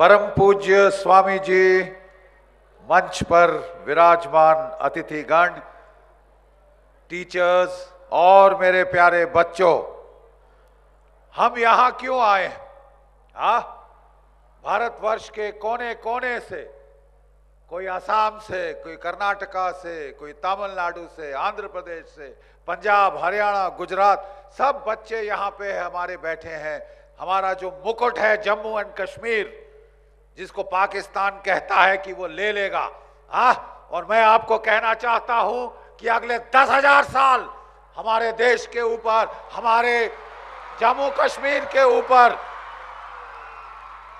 परम पूज्य स्वामी जी, मंच पर विराजमान अतिथिगण, टीचर्स और मेरे प्यारे बच्चों, हम यहां क्यों आए हैं? भारतवर्ष के कोने कोने से, कोई असम से, कोई कर्नाटका से, कोई तमिलनाडु से, आंध्र प्रदेश से, पंजाब, हरियाणा, गुजरात, सब बच्चे यहाँ पे हमारे बैठे हैं। हमारा जो मुकुट है जम्मू एंड कश्मीर, जिसको पाकिस्तान कहता है कि वो ले लेगा, और मैं आपको कहना चाहता हूं कि अगले 10,000 साल हमारे देश के ऊपर, हमारे जम्मू कश्मीर के ऊपर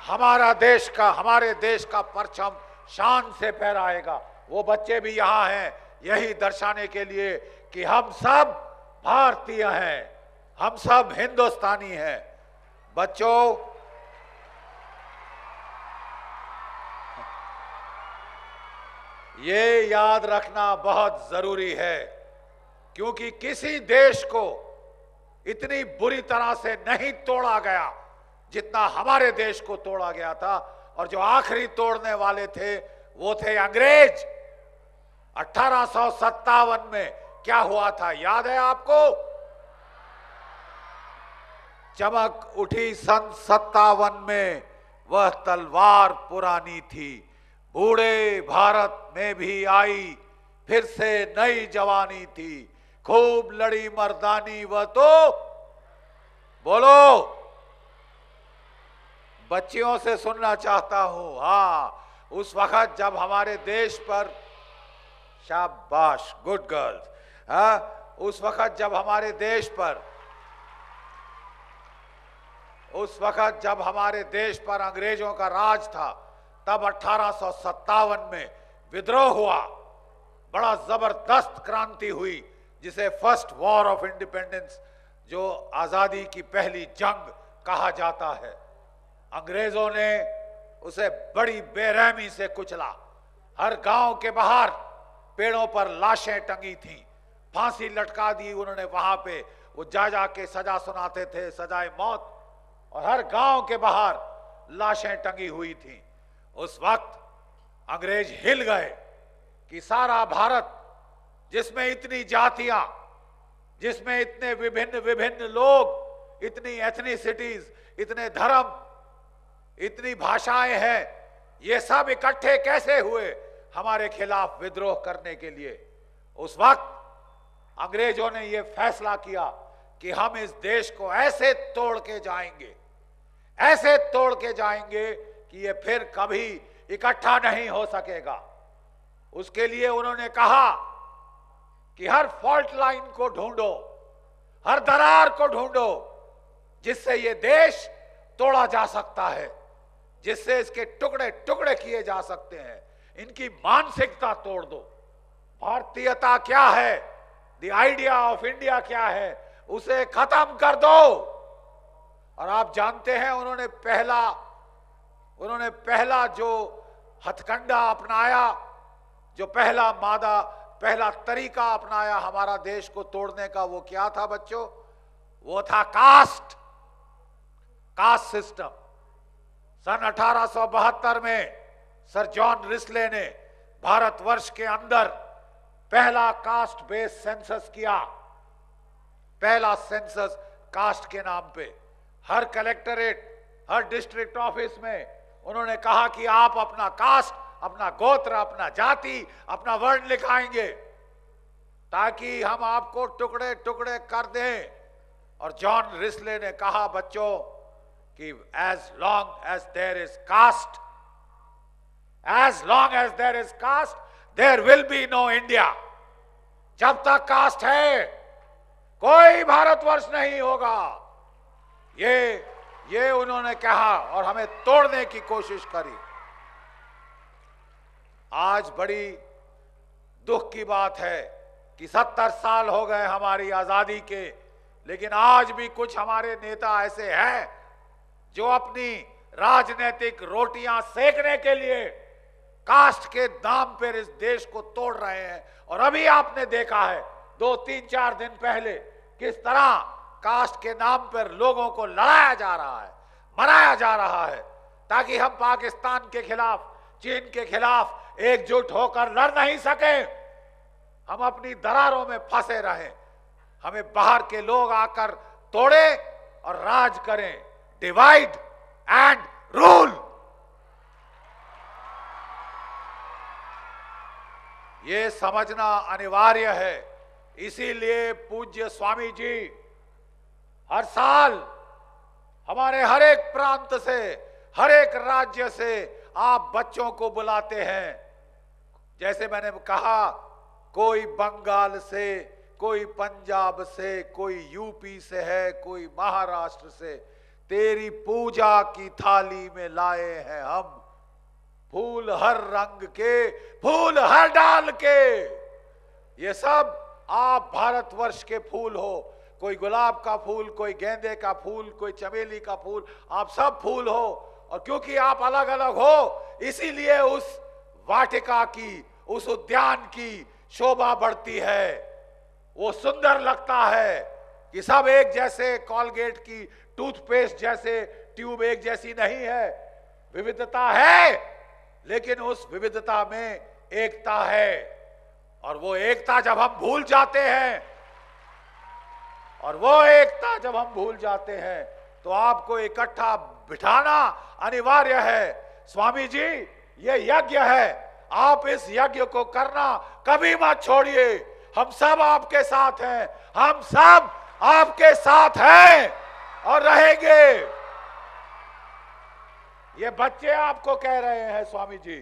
हमारे देश का परचम शान से फहराएगा। वो बच्चे भी यहाँ हैं यही दर्शाने के लिए कि हम सब भारतीय हैं, हम सब हिंदुस्तानी हैं। बच्चों, ये याद रखना बहुत जरूरी है, क्योंकि किसी देश को इतनी बुरी तरह से नहीं तोड़ा गया जितना हमारे देश को तोड़ा गया था। और जो आखिरी तोड़ने वाले थे वो थे अंग्रेज। 1857 में क्या हुआ था, याद है आपको? चमक उठी सन 57 में, वह तलवार पुरानी थी, बूढ़े भारत में भी आई फिर से नई जवानी थी, खूब लड़ी मर्दानी वह तो। बोलो, बच्चियों से सुनना चाहता हूं। उस वक्त जब हमारे देश पर, शाबाश, गुड गर्ल्स, उस वक्त जब हमारे देश पर अंग्रेजों का राज था, तब 1857 में विद्रोह हुआ, बड़ा जबरदस्त क्रांति हुई, जिसे फर्स्ट वॉर ऑफ इंडिपेंडेंस, जो आजादी की पहली जंग कहा जाता है। अंग्रेजों ने उसे बड़ी बेरहमी से कुचला। हर गांव के बाहर पेड़ों पर लाशें टंगी थीं, फांसी लटका दी उन्होंने वहां पे। वो जा के सजा सुनाते थे, सजाए मौत, और हर गांव के बाहर लाशें टंगी हुई थीं। उस वक्त अंग्रेज हिल गए कि सारा भारत, जिसमें इतनी जातियां, जिसमें इतने विभिन्न विभिन्न लोग, इतनी एथनिसिटीज, इतने धर्म, इतनी भाषाएं हैं, ये सब इकट्ठे कैसे हुए हमारे खिलाफ विद्रोह करने के लिए? उस वक्त अंग्रेजों ने यह फैसला किया कि हम इस देश को ऐसे तोड़ के जाएंगे, ऐसे तोड़ के जाएंगे कि ये फिर कभी इकट्ठा नहीं हो सकेगा। उसके लिए उन्होंने कहा कि हर फॉल्ट लाइन को ढूंढो, हर दरार को ढूंढो, जिससे ये देश तोड़ा जा सकता है, जिससे इसके टुकड़े टुकड़े किए जा सकते हैं। इनकी मानसिकता तोड़ दो। भारतीयता क्या है, द आइडिया ऑफ इंडिया क्या है, उसे खत्म कर दो। और आप जानते हैं उन्होंने पहला जो हथकंडा अपनाया, जो पहला तरीका अपनाया हमारा देश को तोड़ने का, वो क्या था बच्चों? वो था कास्ट सिस्टम। सन 1872 में सर जॉन रिस्ले ने भारतवर्ष के अंदर पहला कास्ट बेस्ड सेंसस किया। पहला सेंसस कास्ट के नाम पे। हर कलेक्टरेट, हर डिस्ट्रिक्ट ऑफिस में उन्होंने कहा कि आप अपना कास्ट, अपना गोत्र, अपना जाति, अपना वर्ण लिखाएंगे, ताकि हम आपको टुकड़े टुकड़े कर दें। और जॉन रिस्ले ने कहा बच्चों कि as long as there is caste, there will be no India. जब तक कास्ट है कोई भारतवर्ष नहीं होगा। ये उन्होंने कहा और हमें तोड़ने की कोशिश करी। आज बड़ी दुख की बात है कि 70 साल हो गए हमारी आजादी के, लेकिन आज भी कुछ हमारे नेता ऐसे हैं जो अपनी राजनीतिक रोटियां सेकने के लिए कास्ट के नाम पर इस देश को तोड़ रहे हैं। और अभी आपने देखा है 2-3-4 दिन पहले किस तरह कास्ट के नाम पर लोगों को लड़ाया जा रहा है, मराया जा रहा है, ताकि हम पाकिस्तान के खिलाफ, चीन के खिलाफ एकजुट होकर लड़ नहीं सके, हम अपनी दरारों में फंसे रहें। हमें बाहर के लोग आकर तोड़े और राज करें, डिवाइड एंड रूल। ये समझना अनिवार्य है। इसीलिए पूज्य स्वामी जी हर साल हमारे हर एक प्रांत से, हर एक राज्य से आप बच्चों को बुलाते हैं। जैसे मैंने कहा, कोई बंगाल से, कोई पंजाब से, कोई यूपी से है, कोई महाराष्ट्र से, तेरी पूजा की थाली में लाए हैं हम फूल हर रंग के, फूल हर डाल के। ये सब आप भारतवर्ष के फूल हो, कोई गुलाब का फूल, कोई गेंदे का फूल, कोई चमेली का फूल, आप सब फूल हो। और क्योंकि आप अलग अलग हो, इसीलिए उस वाटिका की, उस उद्यान की शोभा बढ़ती है, वो सुंदर लगता है कि सब एक जैसे, कॉलगेट की टूथपेस्ट जैसे ट्यूब एक जैसी नहीं है। विविधता है, लेकिन उस विविधता में एकता है। और वो एकता जब हम भूल जाते हैं, और वो एकता जब हम भूल जाते हैं, तो आपको इकट्ठा बिठाना अनिवार्य है। स्वामी जी, ये यज्ञ है, आप इस यज्ञ को करना कभी मत छोड़िए। हम सब आपके साथ हैं, हम सब आपके साथ हैं और रहेंगे। ये बच्चे आपको कह रहे हैं स्वामी जी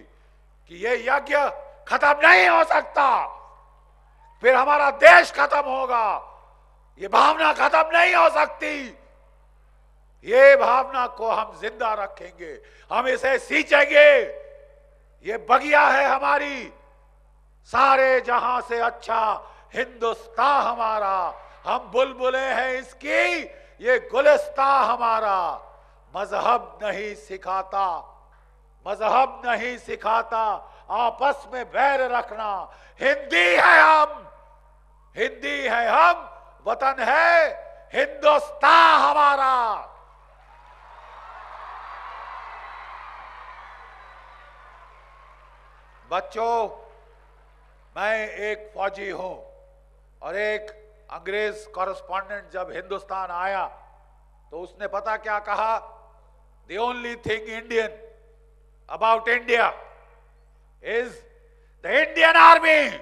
कि ये यज्ञ खत्म नहीं हो सकता, फिर हमारा देश खत्म होगा। ये भावना खत्म नहीं हो सकती। ये भावना को हम जिंदा रखेंगे, हम इसे सींचेंगे। ये बगिया है हमारी, सारे जहां से अच्छा हिंदुस्तान हमारा। हम बुलबुले हैं इसकी, ये गुलिस्तान हमारा। मजहब नहीं सिखाता, मजहब नहीं सिखाता आपस में बैर रखना। हिंदी है हम, हिंदी है हम, वतन है हिंदुस्तान हमारा। बच्चों, मैं एक फौजी हूं और एक अंग्रेज कॉरेस्पॉन्डेंट जब हिंदुस्तान आया तो उसने पता क्या कहा? The only thing Indian about India is the Indian Army.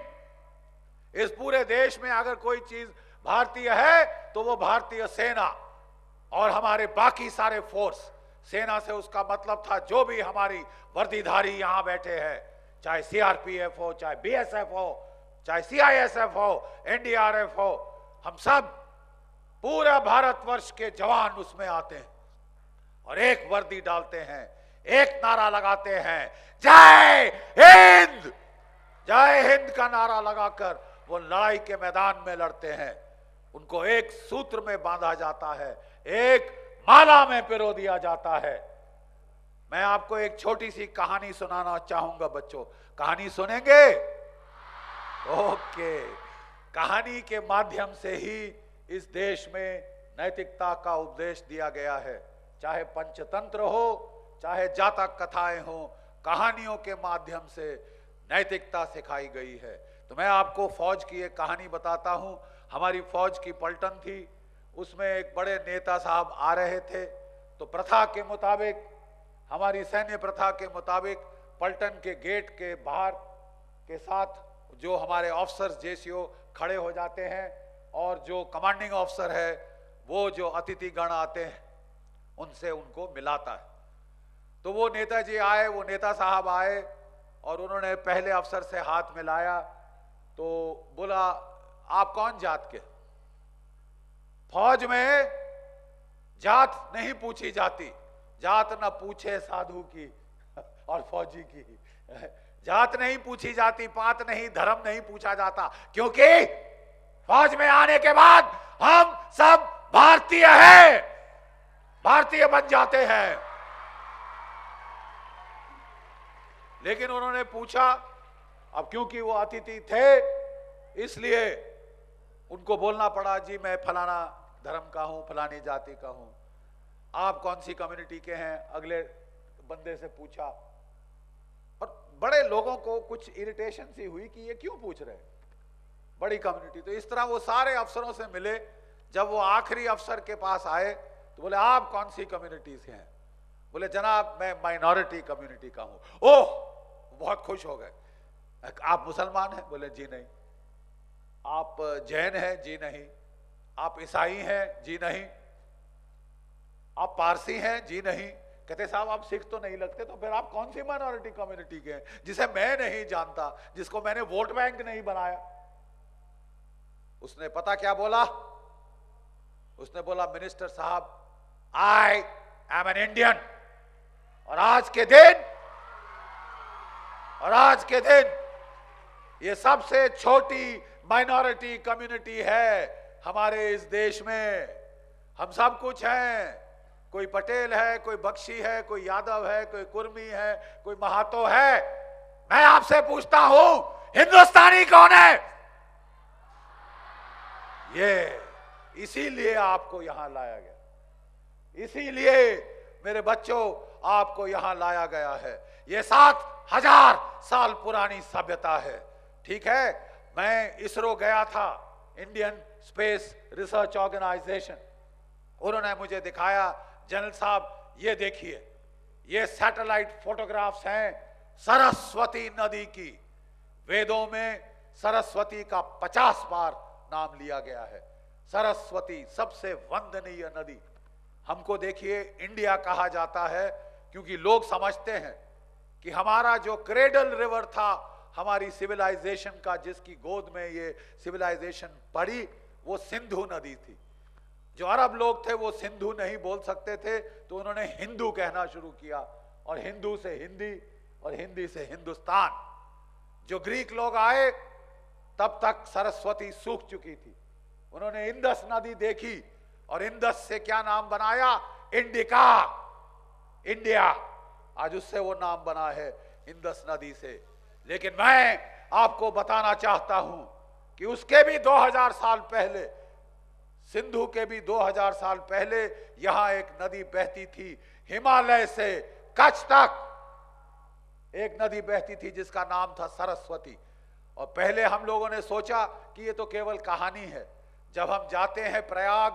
इस पूरे देश में अगर कोई चीज भारतीय है तो वो भारतीय सेना और हमारे बाकी सारे फोर्स। सेना से उसका मतलब था जो भी हमारी वर्दीधारी यहां बैठे हैं, चाहे सीआरपीएफ हो, चाहे बीएसएफ हो, चाहे सीआईएसएफ हो, एनडीआरएफ हो, हम सब पूरा भारतवर्ष के जवान उसमें आते हैं और एक वर्दी डालते हैं, एक नारा लगाते हैं, जय हिंद। जय हिंद का नारा लगाकर वो लड़ाई के मैदान में लड़ते हैं। उनको एक सूत्र में बांधा जाता है, एक माला में पिरो दिया जाता है। मैं आपको एक छोटी सी कहानी सुनाना चाहूंगा बच्चों। कहानी सुनेंगे? ओके। कहानी के माध्यम से ही इस देश में नैतिकता का उपदेश दिया गया है। चाहे पंचतंत्र हो, चाहे जातक कथाएं हो, कहानियों के माध्यम से नैतिकता सिखाई गई है। तो मैं आपको फौज की एक कहानी बताता हूं। हमारी फौज की पलटन थी, उसमें एक बड़े नेता साहब आ रहे थे। तो प्रथा के मुताबिक, हमारी सैन्य प्रथा के मुताबिक, पलटन के गेट के बाहर के साथ जो हमारे ऑफिसर्स जेसीओ खड़े हो जाते हैं और जो कमांडिंग ऑफिसर है वो जो अतिथि गण आते हैं उनसे उनको मिलाता है। तो वो नेताजी आए, वो नेता साहब आए और उन्होंने पहले अफसर से हाथ मिलाया। तो बोला, आप कौन जात के? फौज में जात नहीं पूछी जाती, जात न पूछे साधु की और फौजी की। जात नहीं पूछी जाती, पात नहीं, धर्म नहीं पूछा जाता, क्योंकि फौज में आने के बाद हम सब भारतीय हैं, भारतीय बन जाते हैं। लेकिन उन्होंने पूछा, अब क्योंकि वो अतिथि थे इसलिए उनको बोलना पड़ा, जी मैं फलाना धर्म का हूं, फलानी जाति का हूं। आप कौन सी कम्युनिटी के हैं? अगले बंदे से पूछा, और बड़े लोगों को कुछ इरिटेशन सी हुई कि ये क्यों पूछ रहे हैं, बड़ी कम्युनिटी। तो इस तरह वो सारे अफसरों से मिले। जब वो आखिरी अफसर के पास आए तो बोले आप कौन सी कम्युनिटी से हैं? बोले जनाब मैं माइनॉरिटी कम्युनिटी का हूं। ओह, बहुत खुश हो गए। आप मुसलमान हैं? बोले जी नहीं। आप जैन हैं? जी नहीं। आप ईसाई हैं? जी नहीं। आप पारसी हैं? जी नहीं। कहते साहब आप सिख तो नहीं लगते, तो फिर आप कौन सी माइनॉरिटी कम्युनिटी के हैं, जिसे मैं नहीं जानता, जिसको मैंने वोट बैंक नहीं बनाया? उसने पता क्या बोला? उसने बोला मिनिस्टर साहब आई एम एन इंडियन, और आज के दिन ये सबसे छोटी माइनॉरिटी कम्युनिटी है हमारे इस देश में। हम सब कुछ हैं, कोई पटेल है, कोई बख्शी है, कोई यादव है, कोई कुर्मी है, कोई महातो है। मैं आपसे पूछता हूं हिंदुस्तानी कौन है? ये इसीलिए आपको यहां लाया गया, इसीलिए मेरे बच्चों आपको यहां लाया गया है। ये 7000 साल पुरानी सभ्यता है, ठीक है। मैं इसरो गया था, इंडियन स्पेस रिसर्च ऑर्गेनाइजेशन। उन्होंने मुझे दिखाया, जनरल साहब ये देखिए, ये सैटेलाइट फोटोग्राफ्स हैं सरस्वती नदी की। वेदों में सरस्वती का 50 बार नाम लिया गया है। सरस्वती सबसे वंदनीय नदी। हमको देखिए इंडिया कहा जाता है क्योंकि लोग समझते हैं कि हमारा जो क्रेडल रिवर था हमारी सिविलाइजेशन का, जिसकी गोद में ये सिविलाइजेशन पड़ी, वो सिंधु नदी थी। जो अरब लोग थे वो सिंधु नहीं बोल सकते थे, तो उन्होंने हिंदू कहना शुरू किया, और हिंदू से हिंदी, और हिंदी से हिंदुस्तान। जो ग्रीक लोग आए तब तक सरस्वती सूख चुकी थी। उन्होंने इंदस नदी देखी और इंदस से क्या नाम बनाया? Indica, India. आज उससे वो नाम बना है इंदस नदी से। लेकिन मैं आपको बताना चाहता हूं कि उसके भी 2000 साल पहले, सिंधु के भी 2000 साल पहले यहां एक नदी बहती थी, हिमालय से कच्छ तक एक नदी बहती थी जिसका नाम था सरस्वती। और पहले हम लोगों ने सोचा कि ये तो केवल कहानी है। जब हम जाते हैं प्रयाग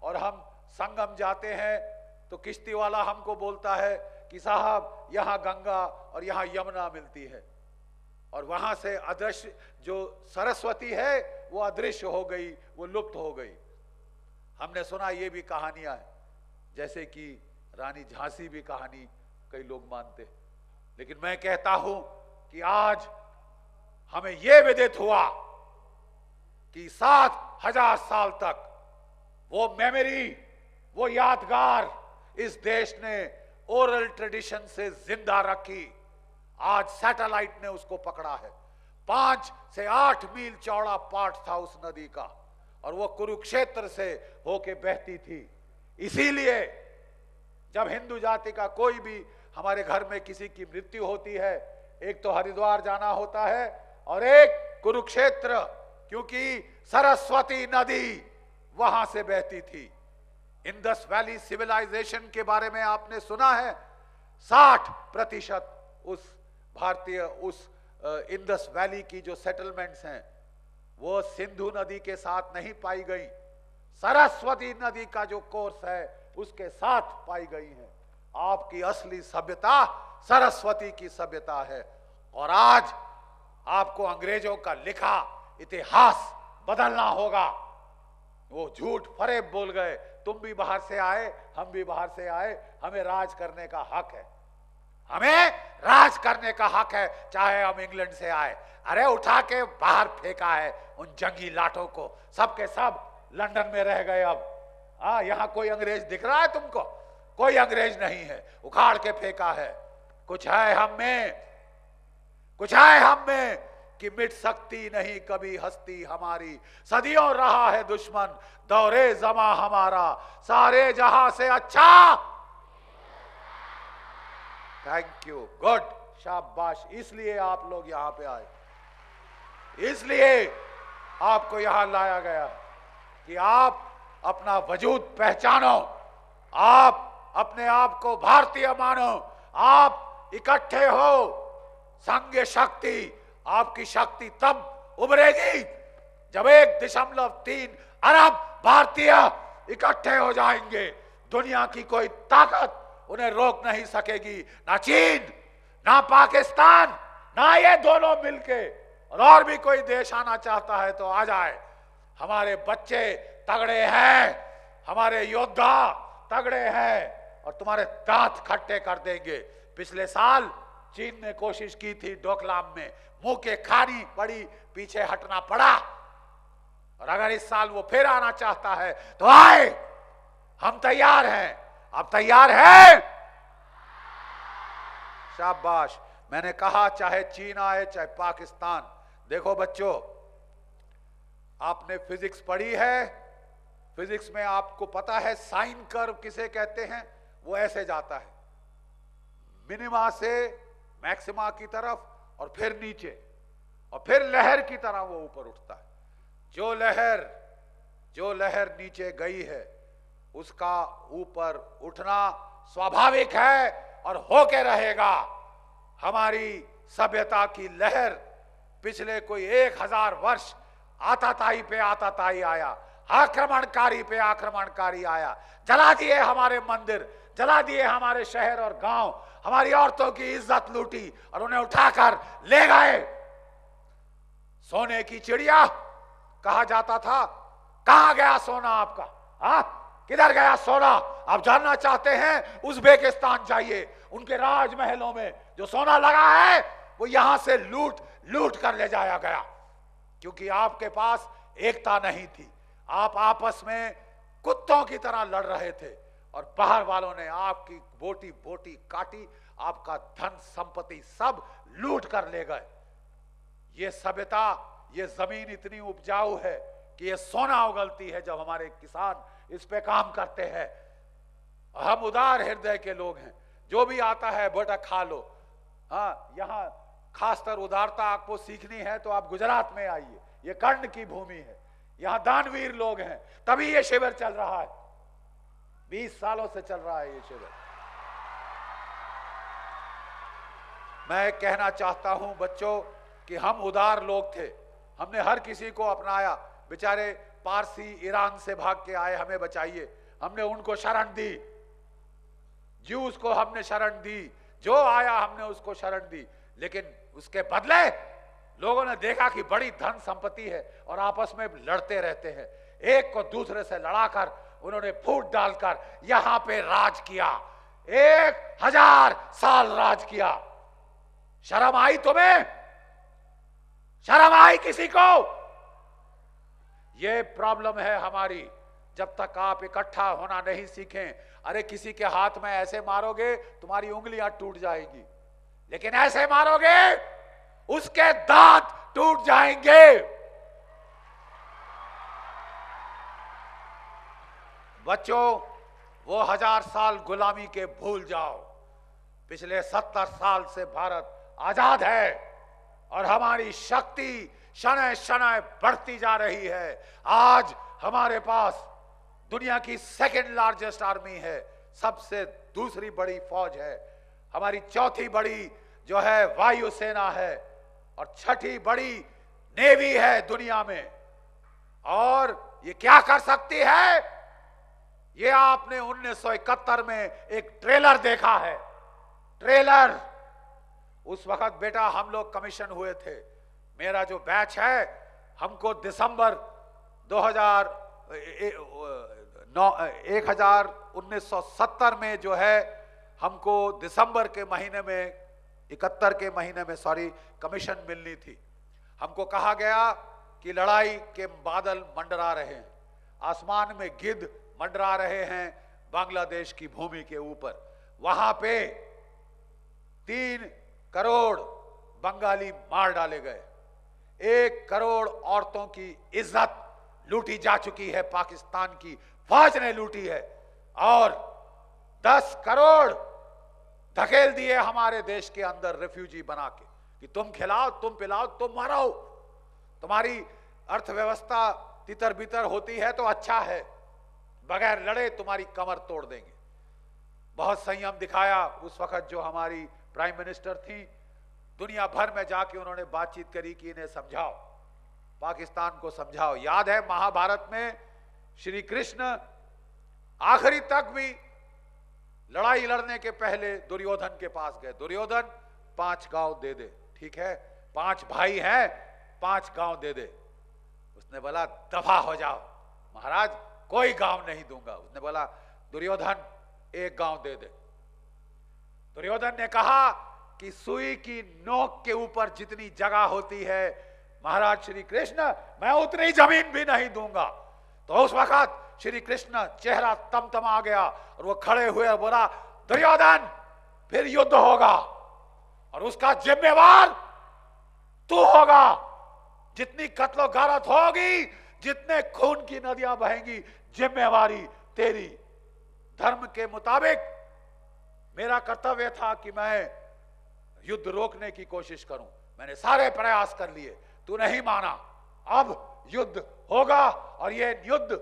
और हम संगम जाते हैं तो किश्ती वाला हमको बोलता है कि साहब यहां गंगा और यहां यमुना मिलती है, और वहां से अदृश्य जो सरस्वती है वो अदृश्य हो गई, वो लुप्त हो गई। हमने सुना ये भी कहानियां हैं, जैसे कि रानी झांसी भी कहानी कई लोग मानते। लेकिन मैं कहता हूं कि आज हमें यह विदित हुआ कि 7000 साल तक वो मेमोरी, वो यादगार इस देश ने ओरल ट्रेडिशन से जिंदा रखी। आज सैटेलाइट ने उसको पकड़ा है। 5 से 8 मील चौड़ा पाट था उस नदी का, और वो कुरुक्षेत्र से होके बहती थी। इसीलिए जब हिंदू जाति का कोई भी हमारे घर में किसी की मृत्यु होती है, एक तो हरिद्वार जाना होता है और एक कुरुक्षेत्र, क्योंकि सरस्वती नदी वहां से बहती थी। इंडस वैली सिविलाइजेशन के बारे में आपने सुना है? 60% उस भारतीय उस इंडस वैली की जो सेटलमेंट्स हैं वो सिंधु नदी के साथ नहीं पाई गई, सरस्वती नदी का जो कोर्स है उसके साथ पाई गई हैं। आपकी असली सभ्यता सरस्वती की सभ्यता है। और आज आपको अंग्रेजों का लिखा इतिहास बदलना होगा। वो झूठ फरेब बोल गए, तुम भी बाहर से आए, हम भी बाहर से आए, हमें राज करने का हक है, हमें राज करने का हक है, चाहे हम इंग्लैंड से आए। अरे उठा के बाहर फेंका है उन जंगी लाठों को, सब के सब लंदन में रह गए। अब यहां कोई अंग्रेज दिख रहा है तुमको? कोई अंग्रेज नहीं है, उखाड़ के फेंका है। कुछ है हम में, कुछ है हम में कि मिट सकती नहीं कभी हस्ती हमारी। सदियों रहा है दुश्मन दौरे जमा हमारा, सारे जहां से अच्छा। थैंक यू, गुड, शाबाश। इसलिए आप लोग यहां पे आए, इसलिए आपको यहां लाया गया कि आप अपना वजूद पहचानो, आप अपने आप को भारतीय मानो, आप इकट्ठे हो, संघ शक्ति, आपकी शक्ति तब उभरेगी जब 1.3 अरब भारतीय इकट्ठे हो जाएंगे। दुनिया की कोई ताकत उन्हें रोक नहीं सकेगी, ना चीन, ना पाकिस्तान, ना ये दोनों मिलके। और भी कोई देश आना चाहता है तो आ जाए। हमारे बच्चे तगड़े हैं, हमारे योद्धा तगड़े हैं और तुम्हारे दांत खट्टे कर देंगे। पिछले साल चीन ने कोशिश की थी डोकलाम में, मुंह के खानी पड़ी, पीछे हटना पड़ा। और अगर इस साल वो फिर आना चाहता है तो आए, हम तैयार हैं। आप तैयार हैं? शाबाश। मैंने कहा चाहे चीन आए चाहे पाकिस्तान। देखो बच्चों, आपने फिजिक्स पढ़ी है, फिजिक्स में आपको पता है साइन कर्व किसे कहते हैं? वो ऐसे जाता है मिनिमा से मैक्सिमा की तरफ और फिर नीचे और फिर लहर की तरह वो ऊपर उठता है। जो लहर नीचे गई है उसका ऊपर उठना स्वाभाविक है और होके रहेगा। हमारी सभ्यता की लहर पिछले कोई 1000 वर्ष आताताई पे आताताई आया, आक्रमणकारी पे आक्रमणकारी आया, जला दिए हमारे मंदिर, जला दिए हमारे शहर और गांव, हमारी औरतों की इज्जत लूटी और उन्हें उठाकर ले गए। सोने की चिड़िया कहा जाता था, कहां गया सोना आपका? किधर गया सोना? आप जानना चाहते हैं? उज्बेकिस्तान जाइए, उनके राजमहलों में जो सोना लगा है वो यहां से लूट लूट कर ले जाया गया, क्योंकि आपके पास एकता नहीं थी। आप आपस में कुत्तों की तरह लड़ रहे थे और बाहर वालों ने आपकी बोटी बोटी काटी, आपका धन संपत्ति सब लूट कर ले गए। ये सभ्यता, ये जमीन इतनी उपजाऊ है कि ये सोना उगलती है जब हमारे किसान इस पे काम करते हैं। हम उदार हृदय के लोग हैं, जो भी आता है बेटा खा लो। यहाँ खासकर उदारता आपको सीखनी है तो आप गुजरात में आइए, ये कर्ण की भूमि है, यहाँ दानवीर लोग हैं, तभी ये शिविर चल रहा है। 20 सालों से चल रहा है ये शिविर। मैं कहना चाहता हूं बच्चों कि हम उदार लोग थे, हमने हर किसी को अपनाया। बेचारे पारसी ईरान से भाग के आए, हमें बचाइए, हमने उनको शरण दी। ज्यूस को हमने शरण दी, जो आया हमने उसको शरण दी। लेकिन उसके बदले लोगों ने देखा कि बड़ी धन संपत्ति है और आपस में लड़ते रहते हैं। एक को दूसरे से लड़ाकर उन्होंने फूट डालकर यहां पे राज किया, 1000 साल राज किया। शर्म आई तुम्हें? शर्म आई किसी को? ये प्रॉब्लम है हमारी। जब तक आप इकट्ठा होना नहीं सीखें, अरे किसी के हाथ में ऐसे मारोगे तुम्हारी उंगलियां टूट जाएंगी, लेकिन ऐसे मारोगे उसके दांत टूट जाएंगे। बच्चों, वो 1000 साल गुलामी के भूल जाओ। पिछले 70 साल से भारत आजाद है और हमारी शक्ति शनय शनय बढ़ती जा रही है। आज हमारे पास दुनिया की 2nd लार्जेस्ट आर्मी है, सबसे दूसरी बड़ी फौज है। हमारी 4थी बड़ी जो है वायुसेना है और 6ठी बड़ी नेवी है दुनिया में। और ये क्या कर सकती है? ये आपने 1971 में एक ट्रेलर देखा है। ट्रेलर, उस वक्त बेटा हम लोग कमीशन हुए थे। मेरा जो बैच है, हमको दिसंबर 1970 में जो है, हमको दिसंबर के महीने में 71 के महीने में कमीशन मिलनी थी। हमको कहा गया कि लड़ाई के बादल मंडरा रहे हैं, आसमान में गिद्ध मंडरा रहे हैं बांग्लादेश की भूमि के ऊपर। वहां पे 3 करोड़ बंगाली मार डाले गए, 1 करोड़ औरतों की इज्जत लूटी जा चुकी है, पाकिस्तान की फौज ने लूटी है, और 10 करोड़ धकेल दिए हमारे देश के अंदर रेफ्यूजी बना के कि तुम खिलाओ, तुम पिलाओ, तुम मारो। तुम्हारी अर्थव्यवस्था तितर बितर होती है तो अच्छा है, बगैर लड़े तुम्हारी कमर तोड़ देंगे। बहुत संयम दिखाया। उस वक्त जो हमारी प्राइम मिनिस्टर थी, दुनिया भर में जाके उन्होंने बातचीत करी कि इन्हें समझाओ, पाकिस्तान को समझाओ। याद है महाभारत में श्री कृष्ण आखिरी तक भी लड़ाई लड़ने के पहले दुर्योधन के पास गए, दुर्योधन 5 गांव दे दे, ठीक है 5 भाई हैं, 5 गांव दे दे। उसने बोला दफा हो जाओ महाराज, कोई गांव नहीं दूंगा। उसने बोला दुर्योधन 1 गांव दे दे। दुर्योधन ने कहा कि सुई की नोक के ऊपर जितनी जगह होती है महाराज श्री कृष्ण, मैं उतनी जमीन भी नहीं दूंगा। तो उस वक्त श्री कृष्ण चेहरा तमतमा गया और वो खड़े हुए और बोला दुर्योधन फिर युद्ध होगा और उसका जिम्मेवार तू होगा। जितनी कत्लो गारत होगी, जितने खून की नदियां बहेंगी, जिम्मेवारी तेरी। धर्म के मुताबिक मेरा कर्तव्य था कि मैं युद्ध रोकने की कोशिश करूं, मैंने सारे प्रयास कर लिए, तू नहीं माना। अब युद्ध होगा और यह युद्ध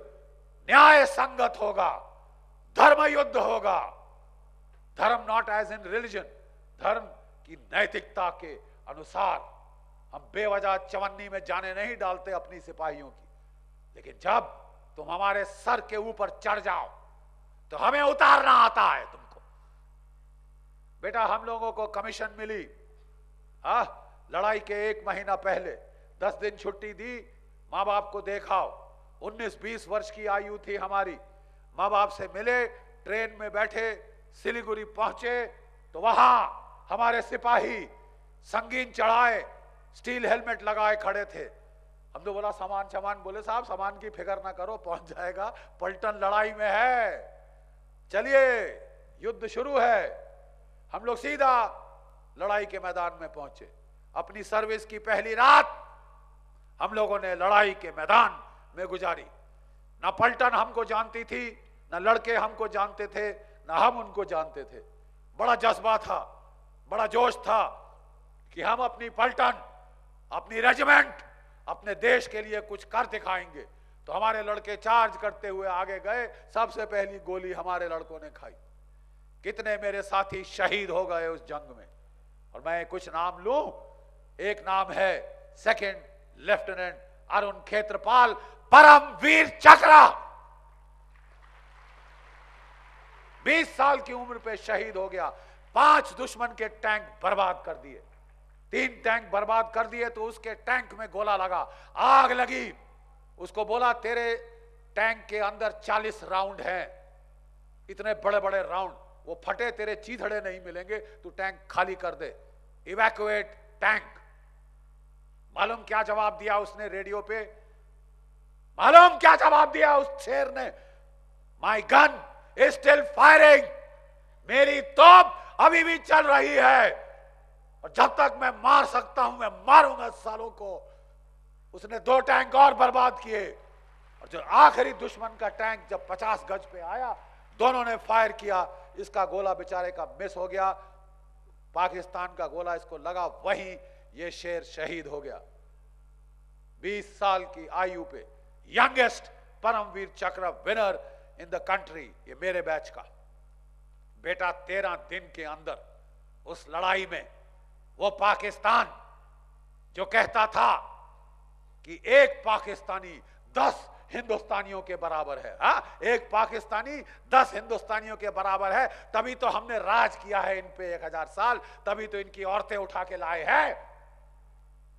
न्याय संगत होगा, धर्म युद्ध होगा। धर्म नॉट एज इन रिलीजन, धर्म की नैतिकता के अनुसार। हम बेवजह चवन्नी में जाने नहीं डालते अपनी सिपाहियों की, लेकिन जब तुम हमारे सर के ऊपर चढ़ जाओ तो हमें उतारना आता है तुमको। बेटा हम लोगों को कमीशन मिली, लड़ाई के 1 महीना पहले 10 दिन छुट्टी दी, माँ बाप को देखाओ। 19-20 वर्ष की आयु थी हमारी, माँ बाप से मिले, ट्रेन में बैठे, सिलीगुड़ी पहुंचे तो वहां हमारे सिपाही संगीन चढ़ाए, स्टील हेलमेट लगाए खड़े थे। हम तो बोला सामान सामान, बोले साहब सामान की फिक्र ना करो, पहुंच जाएगा, पलटन लड़ाई में है, चलिए युद्ध शुरू है। हम लोग सीधा लड़ाई के मैदान में पहुंचे। अपनी सर्विस की पहली रात हम लोगों ने लड़ाई के मैदान में गुजारी। ना पलटन हमको जानती थी, ना लड़के हमको जानते थे, ना हम उनको जानते थे। बड़ा जज्बा था, बड़ा जोश था कि हम अपनी पलटन, अपनी रेजिमेंट, अपने देश के लिए कुछ कर दिखाएंगे। तो हमारे लड़के चार्ज करते हुए आगे गए, सबसे पहली गोली हमारे लड़कों ने खाई। कितने मेरे साथी शहीद हो गए उस जंग में, और मैं कुछ नाम लूं। एक नाम है 2nd लेफ्टिनेंट अरुण खेत्रपाल, परमवीर चक्र, 20 साल की उम्र पे शहीद हो गया। 5 दुश्मन के टैंक बर्बाद कर दिए, 3 टैंक बर्बाद कर दिए तो उसके टैंक में गोला लगा, आग लगी। उसको बोला तेरे टैंक के अंदर 40 राउंड हैं, इतने बड़े बड़े राउंड, वो फटे तेरे चीथड़े नहीं मिलेंगे, तू टैंक खाली कर दे, इवैक्यूएट टैंक। मालूम क्या जवाब दिया उसने रेडियो पे? मालूम क्या जवाब दिया उस शेर ने? माई गन इज स्टिल फायरिंग, मेरी तोप अभी भी चल रही है और जब तक मैं मार सकता हूं मैं मारूंगा सालों को। उसने 2 टैंक और बर्बाद किए, और जो आखिरी दुश्मन का टैंक जब 50 गज पे आया, दोनों ने फायर किया। इसका गोला बेचारे का मिस हो गया, पाकिस्तान का गोला इसको लगा, वहीं ये शेर शहीद हो गया। 20 साल की आयु पे यंगेस्ट परमवीर चक्र विनर इन द कंट्री, ये मेरे बैच का बेटा। 13 दिन के अंदर उस लड़ाई में वो पाकिस्तान जो कहता था कि एक पाकिस्तानी 10 हिंदुस्तानियों के बराबर है, एक पाकिस्तानी 10 हिंदुस्तानियों के बराबर है, तभी तो हमने राज किया है इन पे 1000 साल, तभी तो इनकी औरतें उठा के लाए हैं।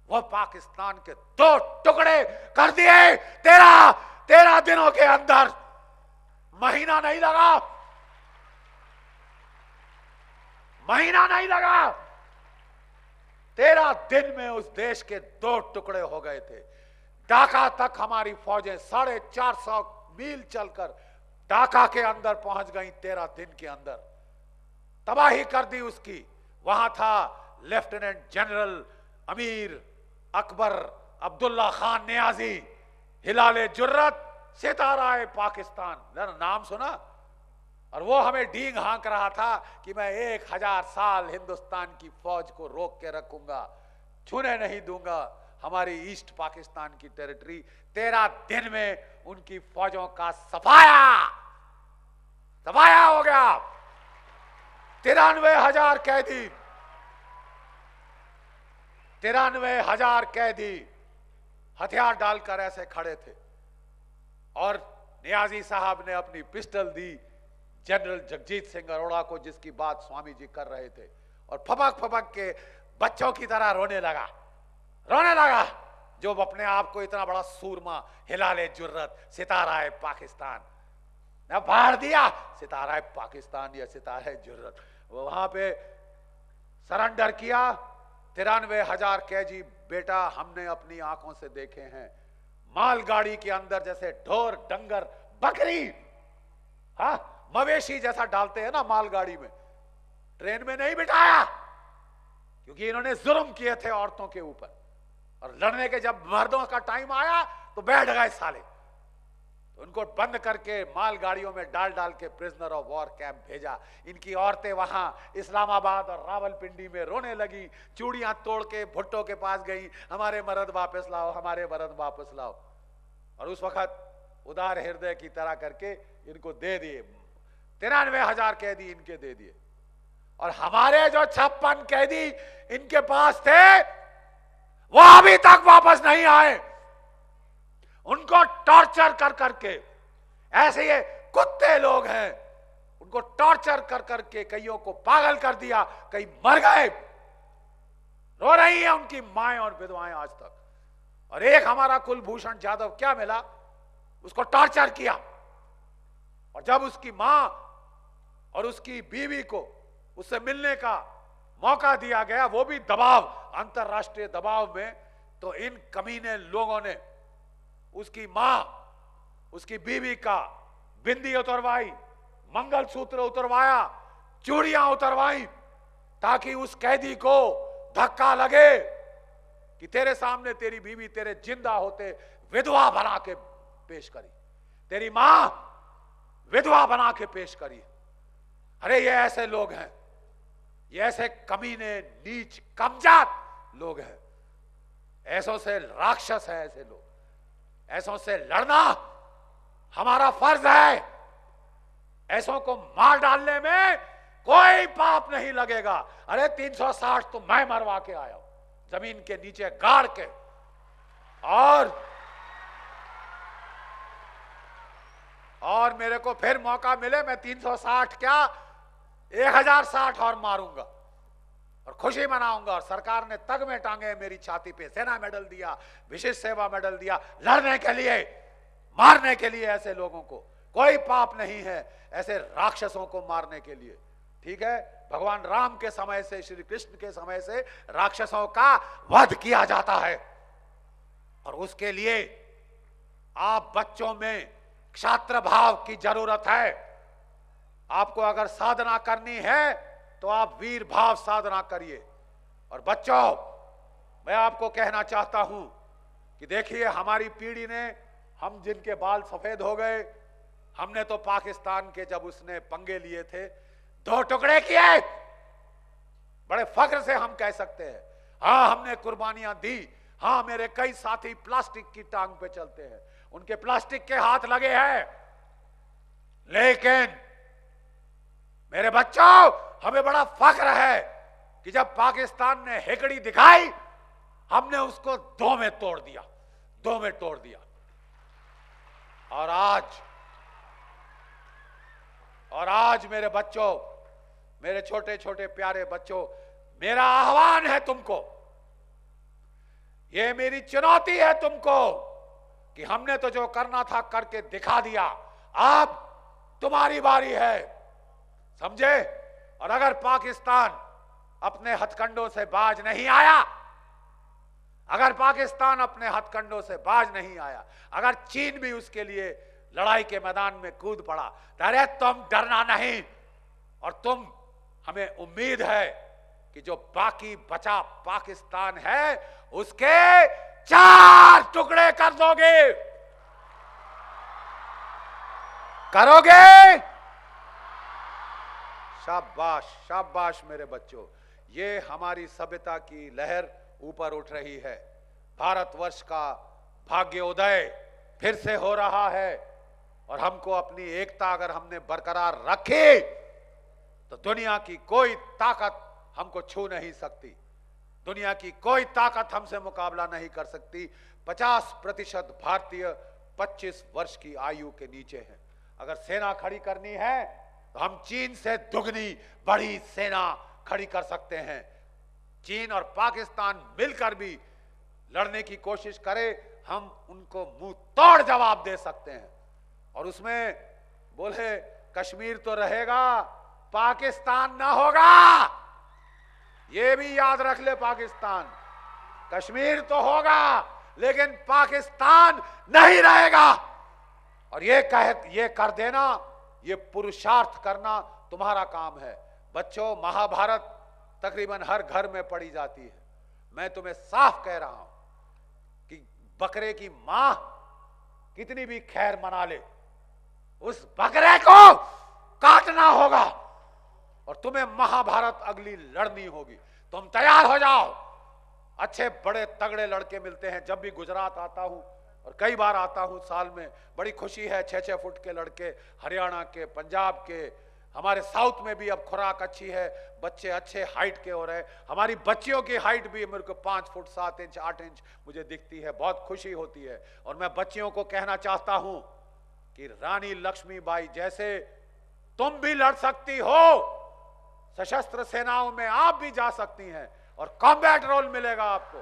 वो पाकिस्तान के 2 टुकड़े कर दिए 13 दिनों के अंदर, महीना नहीं लगा, महीना नहीं लगा, 13 दिन में उस देश के 2 टुकड़े हो गए थे। ढाका तक हमारी फौजें 450 मील चलकर ढाका के अंदर पहुंच गई 13 दिन के अंदर, तबाही कर दी उसकी। वहां था lieutenant general Amir Akbar Abdullah Khan Niazi, हिलाले जुर्रत, सिताराए Pakistan, नाम सुना? और वो हमें डींग हाँक रहा था कि मैं 1000 साल हिंदुस्तान की फौज को रोक के रखूंगा, छूने नहीं दूंगा हमारी ईस्ट पाकिस्तान की टेरिटरी। 13 दिन में उनकी फौजों का सफाया हो गया। 93,000 कैदी, 93,000 कैदी हथियार डालकर ऐसे खड़े थे और नियाजी साहब ने अपनी पिस्टल दी जनरल जगजीत सिंह अरोड़ा को, जिसकी बात स्वामी जी कर रहे थे, और फपक फपक के बच्चों की तरह रोने लगा जो अपने आप को इतना बड़ा सूरमा, हिलाले जुर्रत, सितारा है पाकिस्तान, न फाड़ दिया सितारा है पाकिस्तान या सितारा है जुर्रत, वो वहां पे सरेंडर किया। 93,000 कैदी बेटा हमने अपनी आंखों से देखे हैं, मालगाड़ी के अंदर जैसे ढोर डंगर बकरी, हाँ मवेशी जैसा डालते हैं ना मालगाड़ी में, ट्रेन में नहीं बिठाया, क्योंकि इन्होंने जुल्म किए थे औरतों के ऊपर, और लड़ने के जब मर्दों का टाइम आया तो बैठ गए साले, तो उनको बंद करके मालगाड़ियों में डाल के प्रिजनर ऑफ वॉर कैंप भेजा। इनकी औरतें वहां इस्लामाबाद और रावलपिंडी में रोने लगी, चूड़ियां तोड़ के भुट्टो के पास गई, हमारे मर्द वापस लाओ, हमारे मर्द वापस लाओ, और उस वक्त उदार हृदय की तरह करके इनको दे दिए। 93,000 कैदी इनके दे दिए, और हमारे जो 56 कैदी इनके पास थे वो अभी तक वापस नहीं आए। उनको टॉर्चर कर करके, ऐसे ये कुत्ते लोग हैं, उनको टॉर्चर कर करके कईयों को पागल कर दिया, कई मर गए, रो रही हैं उनकी माएं और विधवाएं आज तक। और एक हमारा कुलभूषण जाधव क्या मिला, उसको टॉर्चर किया, और जब उसकी मां और उसकी बीवी को उससे मिलने का मौका दिया गया, वो भी दबाव, अंतरराष्ट्रीय दबाव में, तो इन कमीने लोगों ने उसकी मां, उसकी बीवी का बिंदी उतरवाई, मंगलसूत्र उतरवाया, चूड़ियां उतरवाई, ताकि उस कैदी को धक्का लगे कि तेरे सामने तेरी बीवी तेरे जिंदा होते विधवा बना के पेश करी, तेरी मां विधवा बना के पेश करी। अरे ये ऐसे लोग हैं, ये ऐसे कमीने, नीच, कमजात लोग हैं, ऐसों से राक्षस है ऐसे लोग, ऐसों से लड़ना हमारा फर्ज है। ऐसों को मार डालने में कोई पाप नहीं लगेगा। अरे 360 तो मैं मरवा के आया हूं, जमीन के नीचे गाड़ के, और मेरे को फिर मौका मिले मैं 360 क्या 1060 और मारूंगा, और खुशी मनाऊंगा। और सरकार ने तग में टांगे मेरी छाती पे, सेना मेडल दिया, विशिष्ट सेवा मेडल दिया, लड़ने के लिए, मारने के लिए। ऐसे लोगों को कोई पाप नहीं है, ऐसे राक्षसों को मारने के लिए। ठीक है, भगवान राम के समय से, श्री कृष्ण के समय से राक्षसों का वध किया जाता है, और उसके लिए आप बच्चों में क्षात्र भाव की जरूरत है। आपको अगर साधना करनी है तो आप वीर भाव साधना करिए। और बच्चों, मैं आपको कहना चाहता हूं कि देखिए, हमारी पीढ़ी ने, हम जिनके बाल सफेद हो गए, हमने तो पाकिस्तान के जब उसने पंगे लिए थे 2 टुकड़े किए, बड़े फख्र से हम कह सकते हैं, हाँ हमने कुर्बानियां दी। हाँ, मेरे कई साथी प्लास्टिक की टांग पे चलते हैं, उनके प्लास्टिक के हाथ लगे हैं, लेकिन मेरे बच्चों, हमें बड़ा फख्र है कि जब पाकिस्तान ने हेकड़ी दिखाई, हमने उसको 2 में तोड़ दिया, 2 में तोड़ दिया। और आज मेरे बच्चों, मेरे छोटे छोटे प्यारे बच्चों, मेरा आह्वान है तुमको, ये मेरी चुनौती है तुमको, कि हमने तो जो करना था करके दिखा दिया, अब तुम्हारी बारी है, समझे। और अगर पाकिस्तान अपने हथकंडों से बाज नहीं आया, अगर पाकिस्तान अपने हथकंडों से बाज नहीं आया, अगर चीन भी उसके लिए लड़ाई के मैदान में कूद पड़ा, तो अरे तुम डरना नहीं, और तुम, हमें उम्मीद है कि जो बाकी बचा पाकिस्तान है उसके 4 टुकड़े कर दोगे, करोगे। शाबाश, शाबाश मेरे बच्चों, ये हमारी सभ्यता की लहर ऊपर उठ रही है। भारतवर्ष का भाग्योदय फिर से हो रहा है, और हमको अपनी एकता अगर हमने बरकरार रखी तो दुनिया की कोई ताकत हमको छू नहीं सकती, दुनिया की कोई ताकत हमसे मुकाबला नहीं कर सकती। 50% भारतीय 25 वर्ष की आयु के नीचे हैं। अगर सेना खड़ी करनी है तो हम चीन से दुगनी बड़ी सेना खड़ी कर सकते हैं। चीन और पाकिस्तान मिलकर भी लड़ने की कोशिश करे, हम उनको मुंह तोड़ जवाब दे सकते हैं। और उसमें बोले कश्मीर तो रहेगा, पाकिस्तान ना होगा। ये भी याद रख ले, पाकिस्तान, कश्मीर तो होगा लेकिन पाकिस्तान नहीं रहेगा। और ये कर देना, ये पुरुषार्थ करना तुम्हारा काम है। बच्चों, महाभारत तकरीबन हर घर में पढ़ी जाती है। मैं तुम्हें साफ कह रहा हूं कि बकरे की मां कितनी भी खैर मना ले, उस बकरे को काटना होगा और तुम्हें महाभारत अगली लड़नी होगी। तुम तैयार हो जाओ। अच्छे बड़े तगड़े लड़के मिलते हैं। जब भी गुजरात आता हूं, और कई बार आता हूं साल में, बड़ी खुशी है। 6-6 फुट के लड़के हरियाणा के, पंजाब के, हमारे साउथ में भी अब खुराक अच्छी है, बच्चे अच्छे हाइट के हो रहे। हमारी बच्चियों की हाइट भी मेरे को 5 फुट 7 इंच 8 इंच मुझे दिखती है, बहुत खुशी होती है। और मैं बच्चियों को कहना चाहता हूं कि रानी लक्ष्मीबाई जैसे तुम भी लड़ सकती हो, सशस्त्र सेनाओं में आप भी जा सकती हैं और कॉम्बैट रोल मिलेगा आपको।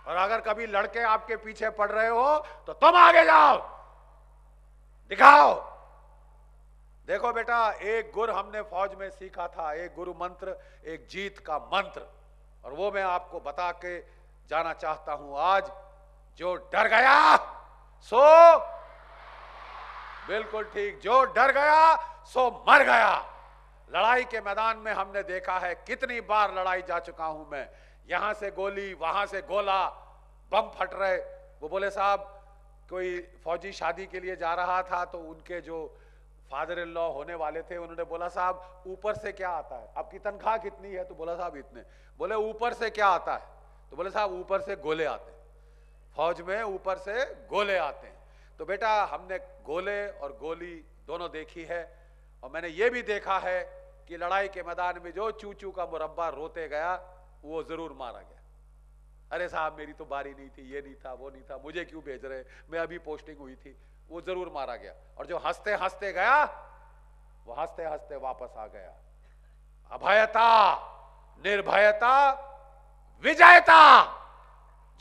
और अगर कभी लड़के आपके पीछे पड़ रहे हो तो तुम आगे जाओ, दिखाओ। देखो बेटा, एक गुर हमने फौज में सीखा था, एक गुरु मंत्र, एक जीत का मंत्र, और वो मैं आपको बता के जाना चाहता हूं। आज जो डर गया सो, बिल्कुल ठीक, जो डर गया सो मर गया। लड़ाई के मैदान में हमने देखा है, कितनी बार लड़ाई जा चुका हूं मैं। यहां से गोली, वहां से गोला, बम फट रहे। वो बोले साहब, कोई फौजी शादी के लिए जा रहा था तो उनके जो फादर इन लॉ होने वाले थे, उन्होंने बोला साहब ऊपर से क्या आता है, आपकी तनख्वाह कितनी है? तो बोला साहब इतने। बोले ऊपर से क्या आता है? तो बोले साहब ऊपर से गोले आते हैं, फौज में ऊपर से गोले आते हैं। तो बेटा, हमने गोले और गोली दोनों देखी है। और मैंने ये भी देखा है कि लड़ाई के मैदान में जो चूचू का मुरब्बा रोते गया वो जरूर मारा गया। अरे साहब मेरी तो बारी नहीं थी, ये नहीं था, वो नहीं था, मुझे क्यों भेज रहे, मैं अभी पोस्टिंग हुई थी, वो जरूर मारा गया। और जो हंसते हंसते गया वो हंसते हंसते वापस आ गया। अभयता, निर्भयता, विजयता।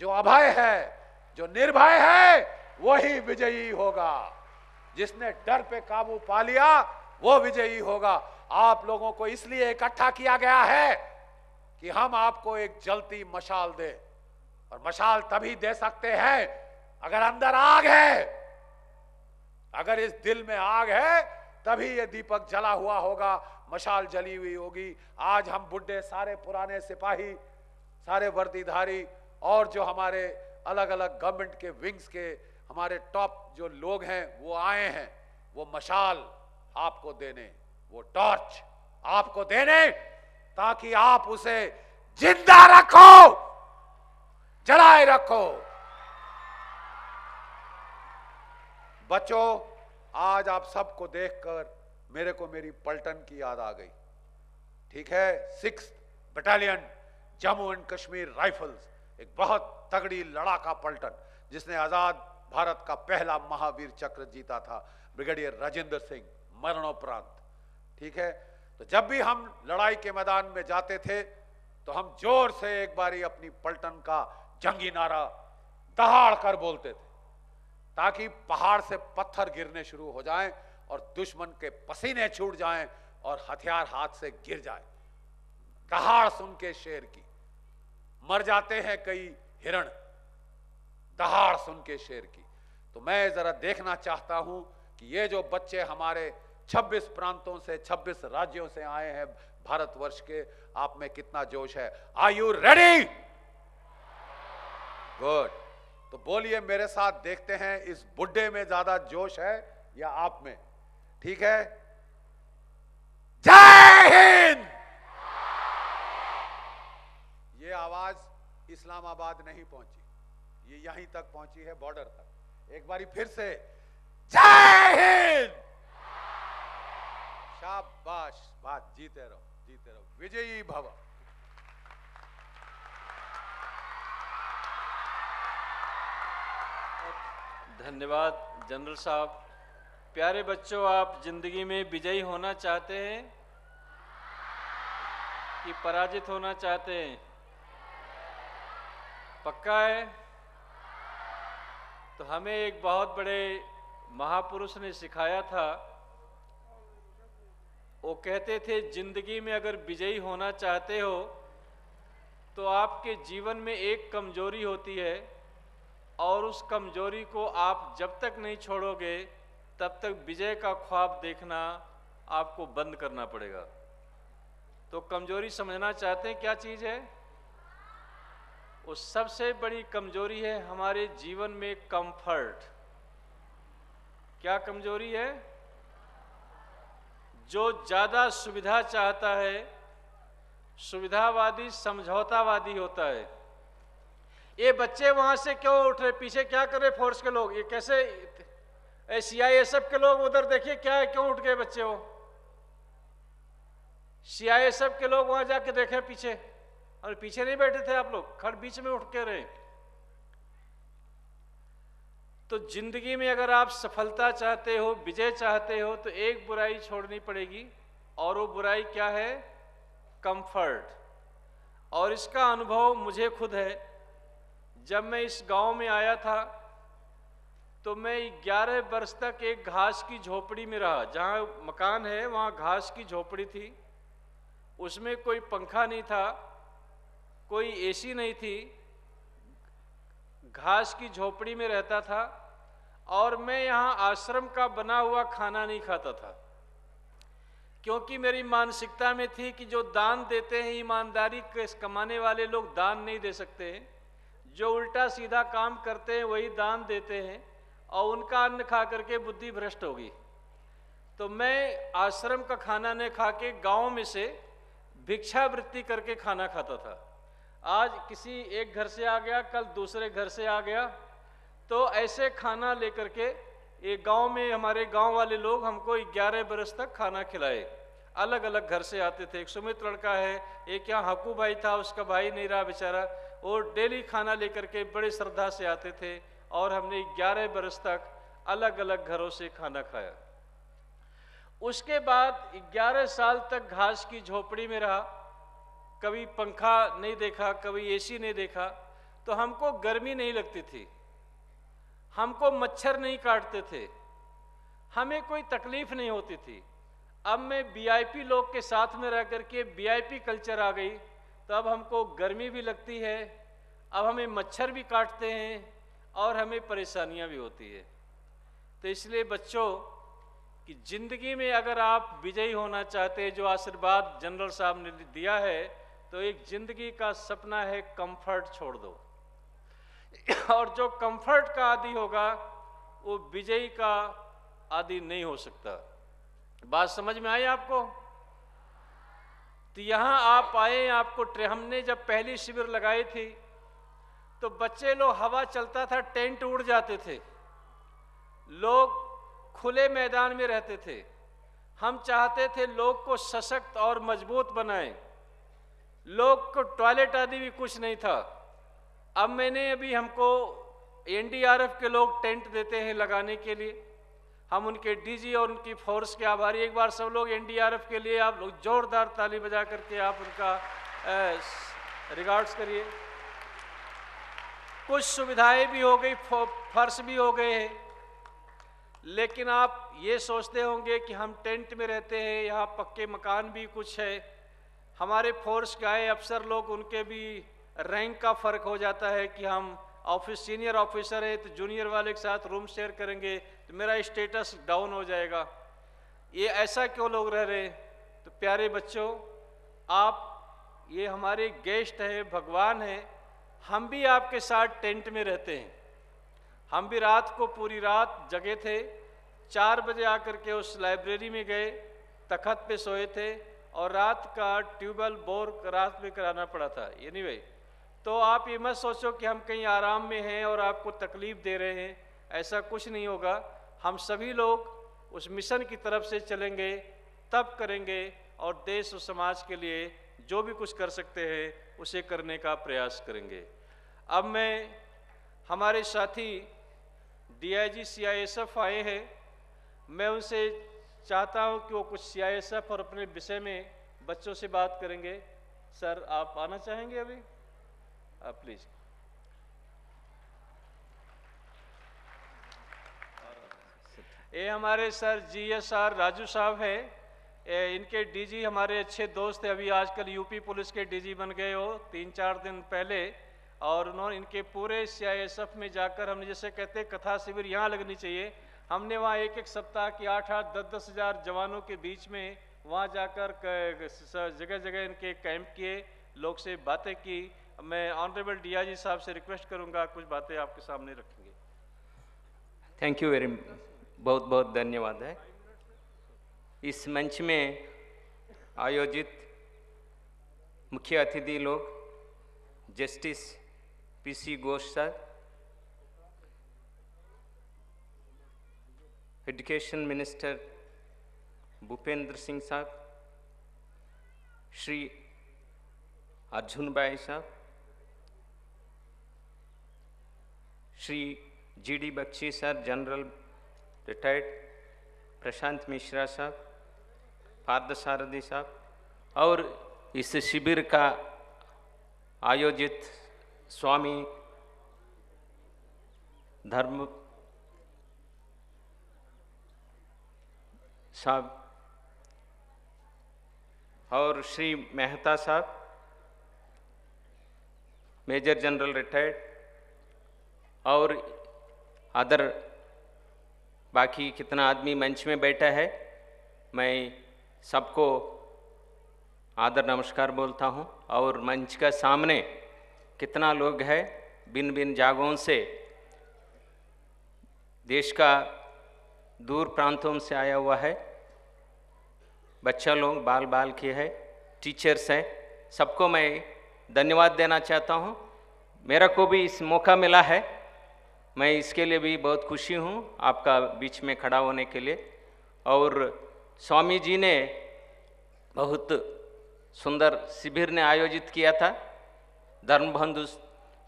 जो अभय है, जो निर्भय है, वही विजयी होगा। जिसने डर पे काबू पा लिया वो विजयी होगा। आप लोगों को इसलिए इकट्ठा किया गया है कि हम आपको एक जलती मशाल दे, और मशाल तभी दे सकते हैं अगर अंदर आग है। अगर इस दिल में आग है तभी ये दीपक जला हुआ होगा, मशाल जली हुई होगी। आज हम बुड्ढे, सारे पुराने सिपाही, सारे वर्दीधारी, और जो हमारे अलग अलग गवर्नमेंट के विंग्स के हमारे टॉप जो लोग हैं वो आए हैं, वो मशाल आपको देने, वो टॉर्च आपको देने, ताकि आप उसे जिंदा रखो, जलाए रखो। बच्चों, आज आप सबको देखकर मेरे को मेरी पलटन की याद आ गई। ठीक है, 6th battalion Jammu and Kashmir rifles, एक बहुत तगड़ी लड़ाका पलटन, जिसने आजाद भारत का पहला महावीर चक्र जीता था, ब्रिगेडियर राजेंद्र सिंह, मरणोपरांत। ठीक है, तो जब भी हम लड़ाई के मैदान में जाते थे तो हम जोर से एक बारी अपनी पलटन का जंगी नारा दहाड़ कर बोलते थे, ताकि पहाड़ से पत्थर गिरने शुरू हो जाएं और दुश्मन के पसीने छूट जाएं और हथियार हाथ से गिर जाए। दहाड़ सुन के शेर की मर जाते हैं कई हिरण, दहाड़ सुन के शेर की। तो मैं जरा देखना चाहता हूं कि ये जो बच्चे हमारे 26 प्रांतों से, 26 राज्यों से आए हैं भारतवर्ष के, आप में कितना जोश है। Are you ready? गुड। तो बोलिए मेरे साथ, देखते हैं इस बुड्ढे में ज्यादा जोश है या आप में। ठीक है, जय हिंद। ये आवाज इस्लामाबाद नहीं पहुंची, ये यहीं तक पहुंची है, बॉर्डर तक। एक बारी फिर से, जय हिंद। शाबाश, बात, जीते रहो, जीते रहो, विजयी भव। धन्यवाद जनरल साहब। प्यारे बच्चों, आप जिंदगी में विजयी होना चाहते हैं कि पराजित होना चाहते हैं? पक्का है? तो हमें एक बहुत बड़े महापुरुष ने सिखाया था। वो कहते थे, जिंदगी में अगर विजयी होना चाहते हो तो आपके जीवन में एक कमजोरी होती है, और उस कमजोरी को आप जब तक नहीं छोड़ोगे तब तक विजय का ख्वाब देखना आपको बंद करना पड़ेगा। तो कमजोरी समझना चाहते हैं क्या चीज़ है? वो सबसे बड़ी कमजोरी है हमारे जीवन में कंफर्ट। क्या कमजोरी है? जो ज़्यादा सुविधा चाहता है, सुविधावादी समझौतावादी होता है। ये बच्चे वहां से क्यों उठ रहे? पीछे क्या कर रहे फोर्स के लोग? ये कैसे सीआईएसएफ के लोग उधर देखिए क्या है, क्यों उठ गए बच्चे? वो सीआईएसएफ के लोग वहां जाके देखे पीछे, और पीछे नहीं बैठे थे आप लोग, खड़ बीच में उठ के रहे। तो जिंदगी में अगर आप सफलता चाहते हो, विजय चाहते हो, तो एक बुराई छोड़नी पड़ेगी, और वो बुराई क्या है? कंफर्ट। और इसका अनुभव मुझे खुद है। जब मैं इस गांव में आया था तो मैं 11 वर्ष तक एक घास की झोपड़ी में रहा। जहाँ मकान है वहाँ घास की झोपड़ी थी, उसमें कोई पंखा नहीं था, कोई एसी नहीं थी, घास की झोपड़ी में रहता था। और मैं यहाँ आश्रम का बना हुआ खाना नहीं खाता था, क्योंकि मेरी मानसिकता में थी कि जो दान देते हैं, ईमानदारी के कमाने वाले लोग दान नहीं दे सकते हैं, जो उल्टा सीधा काम करते हैं वही दान देते हैं, और उनका अन्न खा करके बुद्धि भ्रष्ट होगी। तो मैं आश्रम का खाना न खा के गाँव में से भिक्षावृत्ति करके खाना खाता था। आज किसी एक घर से आ गया, कल दूसरे घर से आ गया, तो ऐसे खाना लेकर के ये गांव में हमारे गांव वाले लोग हमको 11 बरस तक खाना खिलाए। अलग अलग घर से आते थे। एक सुमित लड़का है, एक यहाँ हकू भाई था, उसका भाई नहीं रहा बेचारा, वो डेली खाना लेकर के बड़े श्रद्धा से आते थे, और हमने 11 बरस तक अलग अलग घरों से खाना खाया। उसके बाद 11 साल तक घास की झोपड़ी में रहा, कभी पंखा नहीं देखा, कभी एसी नहीं देखा, तो हमको गर्मी नहीं लगती थी, हमको मच्छर नहीं काटते थे, हमें कोई तकलीफ नहीं होती थी। अब मैं वीआईपी लोग के साथ में रह करके वीआईपी कल्चर आ गई, तो अब हमको गर्मी भी लगती है, अब हमें मच्छर भी काटते हैं, और हमें परेशानियां भी होती है। तो इसलिए बच्चों कि जिंदगी में अगर आप विजयी होना चाहते हैं, जो आशीर्वाद जनरल साहब ने दिया है, तो एक जिंदगी का सपना है कंफर्ट छोड़ दो। और जो कंफर्ट का आदी होगा वो विजयी का आदी नहीं हो सकता। बात समझ में आई आपको? तो यहां आप आए, आपको हमने जब पहली शिविर लगाई थी तो बच्चे लोग, हवा चलता था टेंट उड़ जाते थे, लोग खुले मैदान में रहते थे। हम चाहते थे लोग को सशक्त और मजबूत बनाएं, लोग को टॉयलेट आदि भी कुछ नहीं था। अब अभी हमको एनडीआरएफ के लोग टेंट देते हैं लगाने के लिए, हम उनके डीजी और उनकी फोर्स के आभारी। एक बार सब लोग एनडीआरएफ के लिए आप लोग जोरदार ताली बजा करके आप उनका रिगार्ड्स करिए। कुछ सुविधाएं भी हो गई, फर्श भी हो गए हैं, लेकिन आप ये सोचते होंगे कि हम टेंट में रहते हैं, यहाँ पक्के मकान भी कुछ है। हमारे फोर्स के आए अफसर लोग, उनके भी रैंक का फर्क हो जाता है कि हम ऑफिस सीनियर ऑफिसर है तो जूनियर वाले के साथ रूम शेयर करेंगे तो मेरा स्टेटस डाउन हो जाएगा। ये ऐसा क्यों लोग रह रहे? तो प्यारे बच्चों, आप ये हमारे गेस्ट हैं, भगवान हैं, हम भी आपके साथ टेंट में रहते हैं। हम भी रात को पूरी रात जगे थे, 4 बजे आकर के उस लाइब्रेरी में गए, तखत पे सोए थे, और रात का ट्यूबवेल बोर रात में कराना पड़ा था। एनीवे, तो आप ये मत सोचो कि हम कहीं आराम में हैं और आपको तकलीफ दे रहे हैं, ऐसा कुछ नहीं होगा। हम सभी लोग उस मिशन की तरफ से चलेंगे तब करेंगे और देश और समाज के लिए जो भी कुछ कर सकते हैं उसे करने का प्रयास करेंगे। अब मैं हमारे साथी DIG CISF आए हैं, मैं उनसे चाहता हूं कि वो कुछ CISF और अपने विषय में बच्चों से बात करेंगे। सर आप आना चाहेंगे अभी? आप प्लीज। ये हमारे सर GSR राजू साहब है, इनके DG हमारे अच्छे दोस्त हैं, अभी आजकल यूपी पुलिस के DG बन गए हो 3-4 दिन पहले, और उन्होंने इनके पूरे CISF में जाकर, हमने जैसे कहते हैं कथा शिविर यहाँ लगनी चाहिए, हमने वहाँ 1-1 सप्ताह की 8-8, 10-10 हज़ार जवानों के बीच में वहाँ जाकर जगह जगह इनके कैंप किए, लोग से बातें की। मैं ऑनरेबल DIG साहब से रिक्वेस्ट करूँगा कुछ बातें आपके सामने रखेंगे। थैंक यू वेरी मच, बहुत बहुत धन्यवाद है। इस मंच में आयोजित मुख्य अतिथि लोग, justice PC Ghosh sir, education minister Bhupendra Singh साहब, श्री अर्जुन भाई साहब, Shri GD Bakshi sir, general retired, Prashant Mishra साहब, पार्थसारथी साहब, और इस शिविर का आयोजित स्वामी धर्म साहब और श्री मेहता साहब, मेजर जनरल रिटायर्ड, और अदर बाकी कितना आदमी मंच में बैठा है, मैं सबको आदर नमस्कार बोलता हूं। और मंच का सामने कितना लोग हैं, भिन्न भिन्न जगहों से, देश का दूर प्रांतों से आया हुआ है, बच्चा लोग, बाल बाल के हैं, टीचर्स हैं, सबको मैं धन्यवाद देना चाहता हूं। मेरा को भी इस मौका मिला है, मैं इसके लिए भी बहुत खुशी हूं आपका बीच में खड़ा होने के लिए। और स्वामी जी ने बहुत सुंदर शिविर ने आयोजित किया था, धर्मबंधु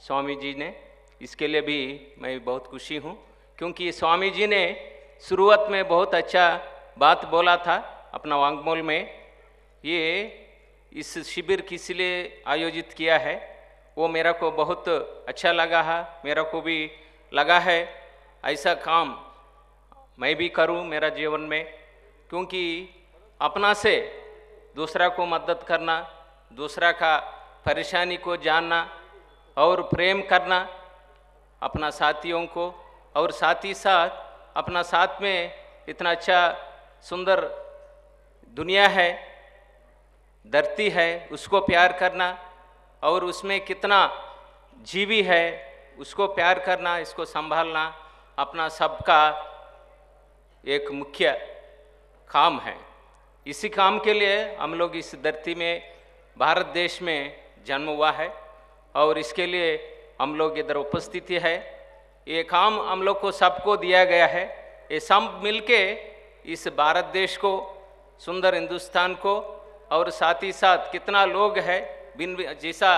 स्वामी जी ने, इसके लिए भी मैं बहुत खुशी हूं, क्योंकि स्वामी जी ने शुरुआत में बहुत अच्छा बात बोला था अपना वांग्मूल में। ये इस शिविर किस लिए आयोजित किया है वो मेरा को बहुत अच्छा लगा है। मेरा को भी लगा है ऐसा काम मैं भी करूं मेरा जीवन में, क्योंकि अपना से दूसरा को मदद करना, दूसरा का परेशानी को जानना और प्रेम करना अपना साथियों को, और साथ ही साथ अपना साथ में इतना अच्छा सुंदर दुनिया है, धरती है, उसको प्यार करना, और उसमें कितना जीवी है उसको प्यार करना, इसको संभालना अपना सबका एक मुख्य काम है। इसी काम के लिए हम लोग इस धरती में, भारत देश में जन्म हुआ है, और इसके लिए हम लोग इधर उपस्थित है। ये काम हम लोग को सबको दिया गया है, ये सब मिलके इस भारत देश को, सुंदर हिंदुस्तान को, और साथ ही साथ कितना लोग है, जैसा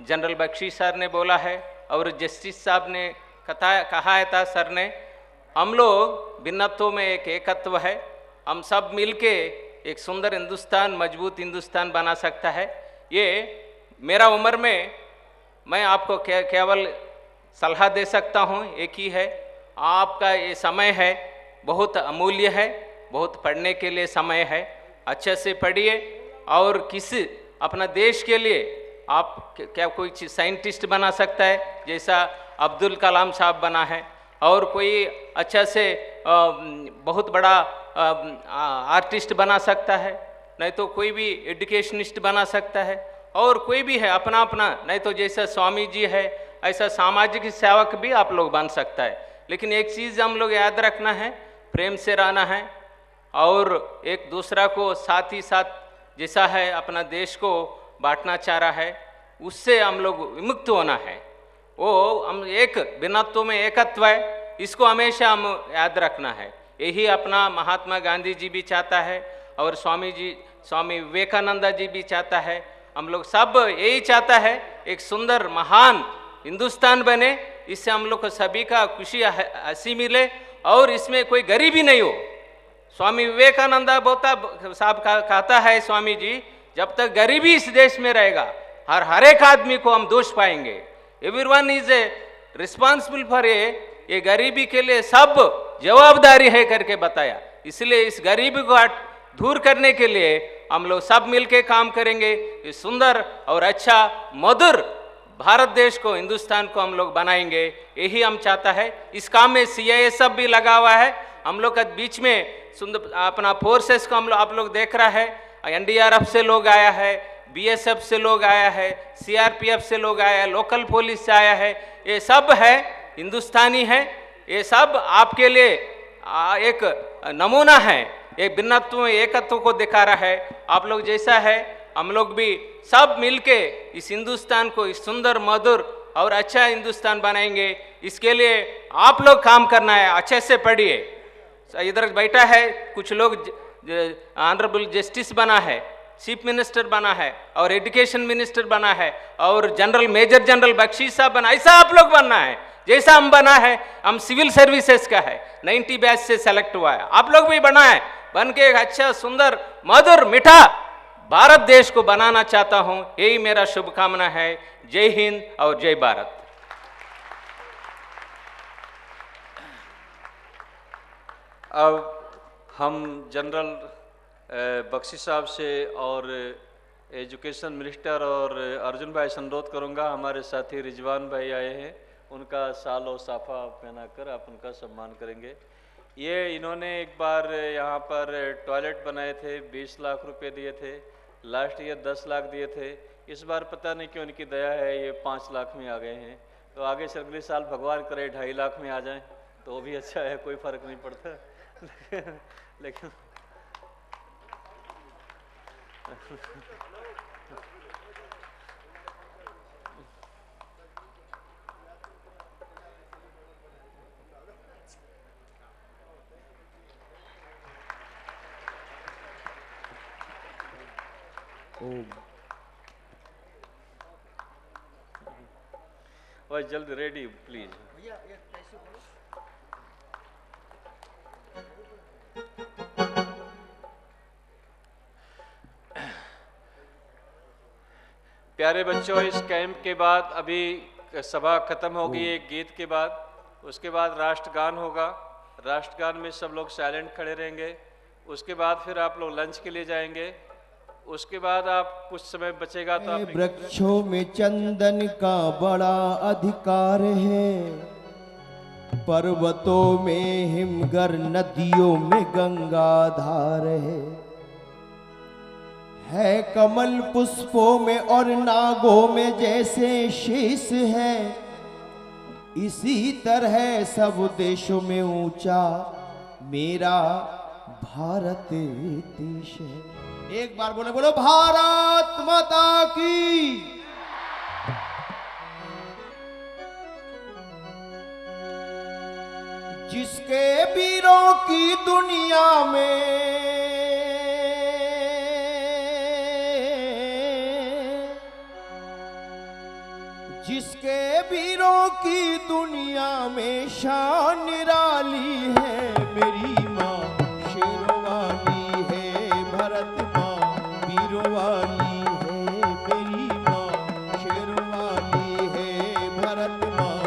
जनरल बख्शी सर ने बोला है और जस्टिस साहब ने कहा था सर ने, हम लोग भिन्नत्व में एक एकत्व है, हम सब मिलके एक सुंदर हिंदुस्तान, मजबूत हिंदुस्तान बना सकता है। ये मेरा उम्र में मैं आपको केवल सलाह दे सकता हूँ, एक ही है, आपका ये समय है बहुत अमूल्य है, बहुत पढ़ने के लिए समय है, अच्छे से पढ़िए, और किस अपना देश के लिए आप क्या कोई साइंटिस्ट बना सकता है जैसा अब्दुल कलाम साहब बना है, और कोई अच्छा से बहुत बड़ा आर्टिस्ट बना सकता है, नहीं तो कोई भी एजुकेशनिस्ट बना सकता है, और कोई भी है अपना अपना, नहीं तो जैसा स्वामी जी है ऐसा सामाजिक सेवक भी आप लोग बन सकता है। लेकिन एक चीज़ हम लोग याद रखना है, प्रेम से रहना है, और एक दूसरा को साथ ही साथ जैसा है अपना देश को बांटना चाह रहा है, उससे हम लोग विमुक्त होना है। वो हम एक भिन्नत्व में एकत्व है, इसको हमेशा हम याद रखना है। यही अपना महात्मा गांधी जी भी चाहता है, और स्वामी विवेकानंद जी भी चाहता है, हम लोग सब यही चाहता है एक सुंदर महान हिंदुस्तान बने, इससे हम लोग को सभी का खुशी हंसी मिले और इसमें कोई गरीबी नहीं हो। स्वामी विवेकानंद साहब कहता है, स्वामी जी, जब तक गरीबी इस देश में रहेगा हर एक आदमी को हम दोष पाएंगे। Everyone is a responsible for ये गरीबी के लिए सब जवाबदारी है करके बताया। इसलिए इस गरीबी को दूर करने के लिए हम लोग सब मिलके काम करेंगे। इस सुंदर और अच्छा मधुर भारत देश को, हिंदुस्तान को हम लोग बनाएंगे, यही हम चाहता है। इस काम में CISF भी लगा हुआ है। हम लोग का बीच में सुंदर अपना फोर्सेस को आप लोग देख रहा है, NDRF से लोग आया है, BSF से लोग आया है, CRPF से लोग आया है, लोकल पुलिस से आया है, ये सब है हिंदुस्तानी है। ये सब आपके लिए एक नमूना है, एक भिन्नत्व एकत्व को दिखा रहा है। आप लोग जैसा है हम लोग भी सब मिलके इस हिंदुस्तान को इस सुंदर मधुर और अच्छा हिंदुस्तान बनाएंगे। इसके लिए आप लोग काम करना है, अच्छे से पढ़िए। इधर बैठा है कुछ लोग, ऑनरेबल जस्टिस बना है, चीफ मिनिस्टर बना है और एजुकेशन मिनिस्टर बना है और मेजर जनरल बख्शी साहब बना, ऐसा आप लोग बनना है जैसा हम बना है। हम सिविल सर्विसेज का है, 90 बैच से सेलेक्ट हुआ है, आप लोग भी बना है। बन के एक अच्छा सुंदर मधुर मीठा भारत देश को बनाना चाहता हूं, यही मेरा शुभकामना है। जय हिंद और जय भारत। अब हम जनरल बख्शी साहब से और एजुकेशन मिनिस्टर और अर्जुन भाई से अनुरोध करूंगा, हमारे साथी रिजवान भाई आए हैं, उनका साल और साफा पहनाकर आप उनका सम्मान करेंगे। ये इन्होंने एक बार यहाँ पर टॉयलेट बनाए थे, 20 लाख रुपए दिए थे, लास्ट ईयर 10 लाख दिए थे। इस बार पता नहीं क्यों इनकी दया है ये 5 लाख में आ गए हैं, तो आगे से अगले साल भगवान करे 2.5 लाख में आ जाएं तो वो भी अच्छा है, कोई फर्क नहीं पड़ता। लेकिन बस जल्दी रेडी प्लीज। प्यारे बच्चों, इस कैंप के बाद अभी सभा खत्म होगी एक गीत के बाद, उसके बाद राष्ट्रगान होगा। राष्ट्रगान में सब लोग साइलेंट खड़े रहेंगे। उसके बाद फिर आप लोग लंच के लिए जाएंगे। उसके बाद आप कुछ समय बचेगा तो आप वृक्षों में चंदन का बड़ा अधिकार है, पर्वतों में हिमगर, नदियों में गंगाधार है कमल पुष्पों में और नागों में जैसे शीश है, इसी तरह सब देशों में ऊंचा मेरा भारत देश है। एक बार बोलो भारत माता की। जिसके वीरों की दुनिया में शान निराली है, मेरी माँ शेरों वाली है, भरत माँ वीरों वाली है, मेरी माँ शेरों वाली है, भरत माँ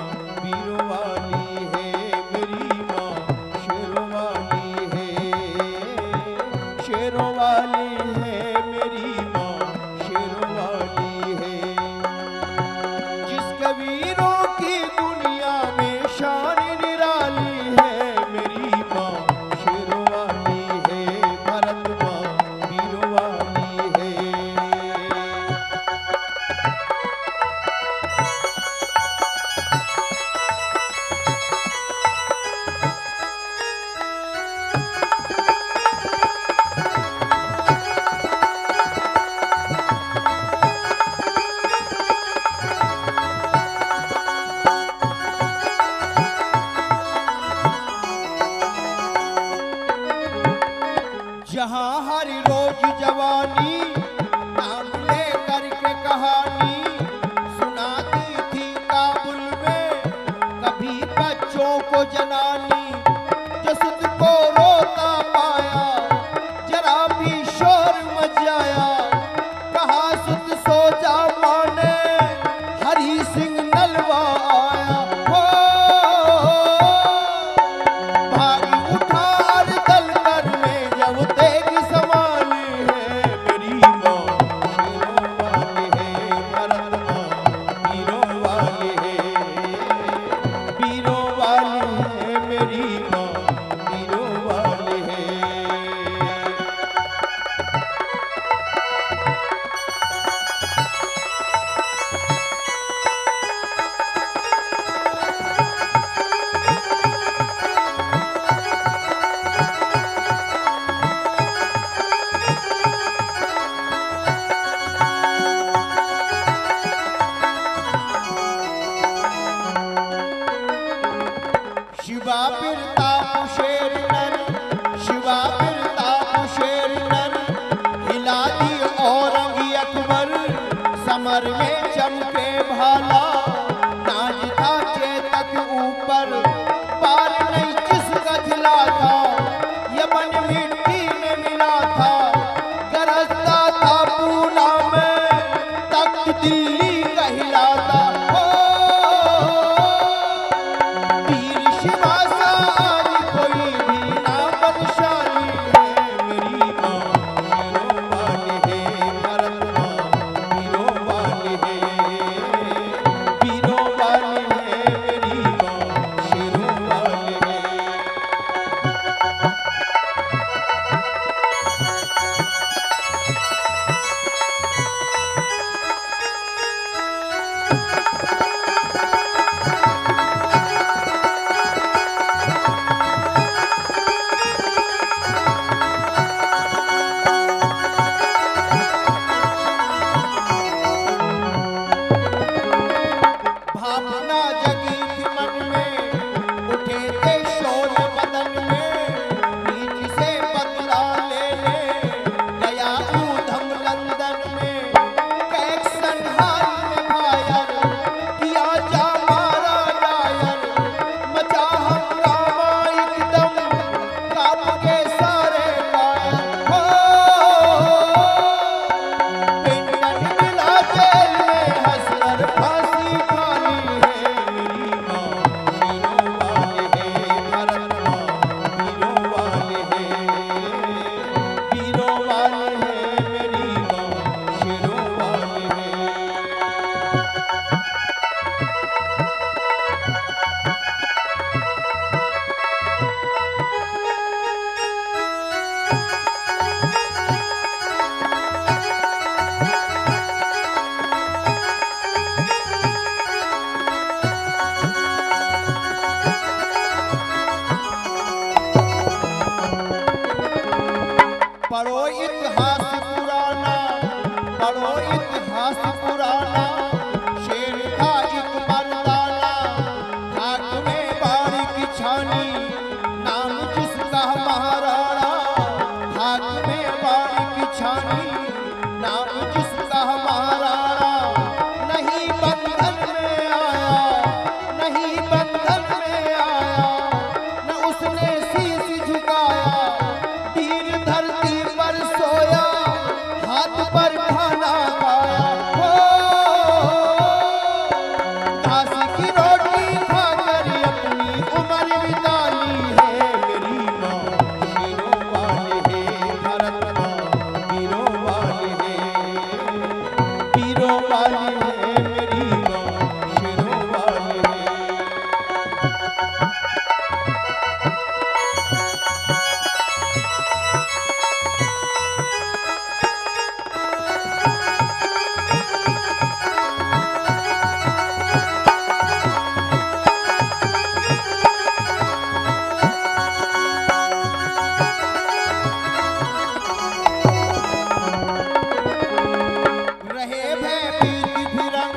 वीरों वाली है, मेरी माँ शेरों वाली है, शेरों वाली है, मेरी माँ शेरों वाली है। जिसके वीरों की दुनिया में शान निराली है, मेरी माँ शेरों वाली है, भरत माँ वीरों वाली है। बाहर मचाया, कहा सुत सो जा माने, हरि सिंह नलवा आया। हो भारी उठा और दल कर में जब तेग संभाली है, मेरी माँ शेरों वाली है, भरत माँ वीरों वाली है, वीरों वाली है, मेरी माँ वीरों वाली है। शिवा प्रताप शेर नर, शिवा प्रताप शेर नर, हिला दी औरंगी अकबर, समर में चमके भाला, नाच था चेतक ऊपर, पार नहीं जिसका खिला था, यमन मिट्टी में मिला था, गरजता था पूना में, तख्त दिल्ली कहलाता। हो वीर शिवा सा आज कोई भी ना बलशाली है, मेरी माँ शेरों वाली है, भरत माँ वीरों वाली है, वीरों वाली है, मेरी माँ शेरों वाली है। भावना जगी थी मन में, उठे थे शोर बदन में, बीच से बदला ले गया ऊधम लंदन में, कैक संहार में घायल, किया जा मारा डायल, मचा हंगामा एकदम, कांप के सारे कायल। हो पिंडन मिला जेल में हंसकर फांसी खानी है, मेरी माँ शेरों वाली है, भरत माँ वीरों वाली है, वीरों वाली है, मेरी माँ शेरों वाली है। पढ़ो इतिहास पुराना, पढ़ो इतिहास पुराना, शेर था एक मर्दाना, खाक में बाड़ी की छानी, नाम जिसका महाराणा, खाक में बाड़ी की छानी, नाम जिसका महाराणा, नहीं बंधन में आया, नहीं बंधन में आया, न उसने शीश झुकाया, वीर धरती पर सोया, हाथ पर खाना खाया। हो काशी की रोटी खाकर अपनी उम्र बितानी है, मेरी माँ शेरों वाली है, भरत माँ वीरों वाली है, वीरों वाली है, मेरी माँ शेरों वाली है। रहे भयभीत फिरंग,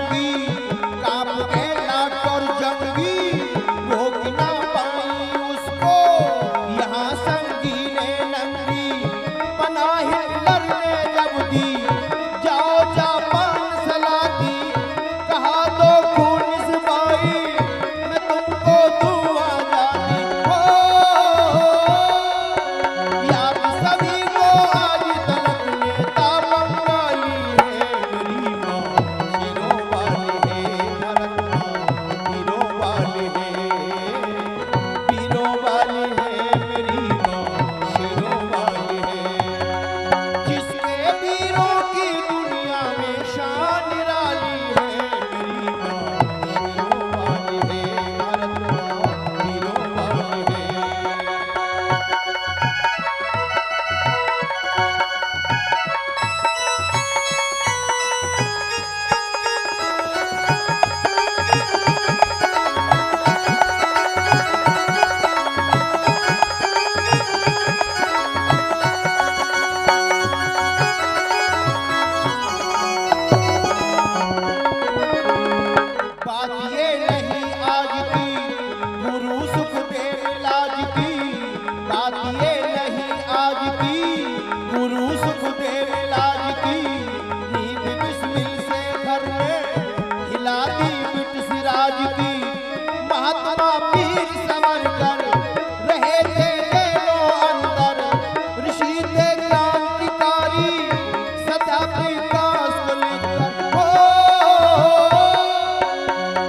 माता पिता को लेकर हो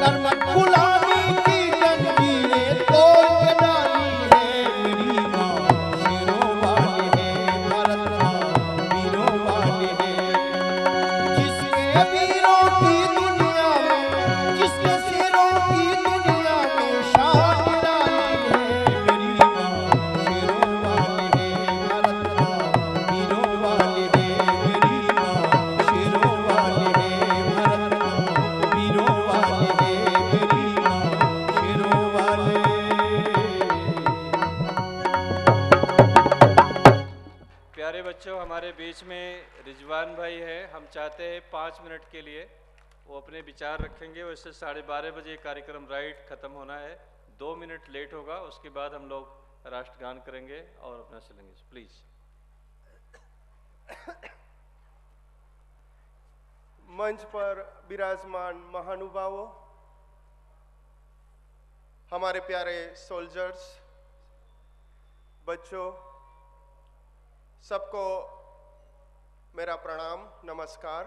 कर्मठ गुलामी की जंजीरें तोड़ के डाली है। मेरी माँ शेरों वाली है, भारत माँ वीरों वाली है। जिसके वीरों की दुनिया में, जिसके शेरों की दुनिया में शान निराली है। मेरी माँ शेरों वाली है, भारत माँ वीरों वाली है। मेरी माँ शेरों वाली है, भारत माँ वीरों वाली है। मेरी माँ शेरों वाली। प्यारे बच्चों, हमारे बीच में रिजवान भाई है। हम चाहते हैं 5 मिनट के लिए वो अपने विचार रखेंगे। वैसे 12:30 बजे कार्यक्रम राइट ख़त्म होना है, 2 मिनट लेट होगा। उसके बाद हम लोग राष्ट्रगान करेंगे और अपना चलेंगे। प्लीज़। मंच पर विराजमान महानुभावों, हमारे प्यारे सोल्जर्स, बच्चों, सबको मेरा प्रणाम, नमस्कार।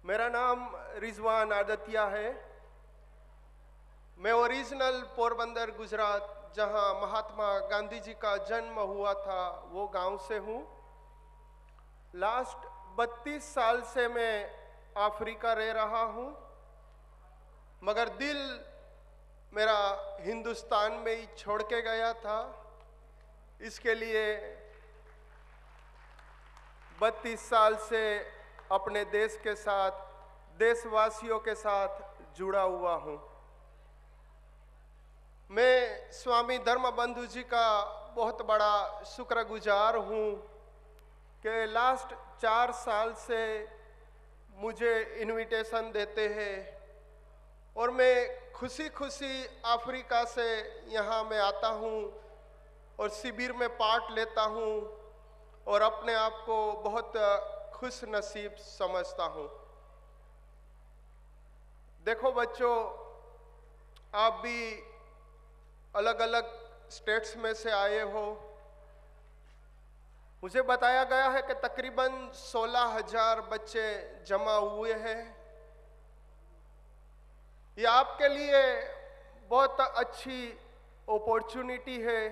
मेरा नाम रिजवान आदतिया है। मैं ओरिजिनल पोरबंदर गुजरात, जहां महात्मा गांधी जी का जन्म हुआ था, वो गांव से हूं। लास्ट 32 साल से मैं अफ्रीका रह रहा हूं, मगर दिल मेरा हिंदुस्तान में ही छोड़ के गया था। इसके लिए 32 साल से अपने देश के साथ, देशवासियों के साथ जुड़ा हुआ हूँ। मैं स्वामी धर्मबंधु जी का बहुत बड़ा शुक्रगुजार हूँ कि लास्ट 4 साल से मुझे इनविटेशन देते हैं और मैं खुशी खुशी अफ्रीका से यहाँ मैं आता हूँ और शिविर में पार्ट लेता हूँ और अपने आप को बहुत खुश नसीब समझता हूँ। देखो बच्चों, आप भी अलग अलग स्टेट्स में से आए हो। मुझे बताया गया है कि तकरीबन 16,000 बच्चे जमा हुए हैं। ये आपके लिए बहुत अच्छी अपॉर्चुनिटी है।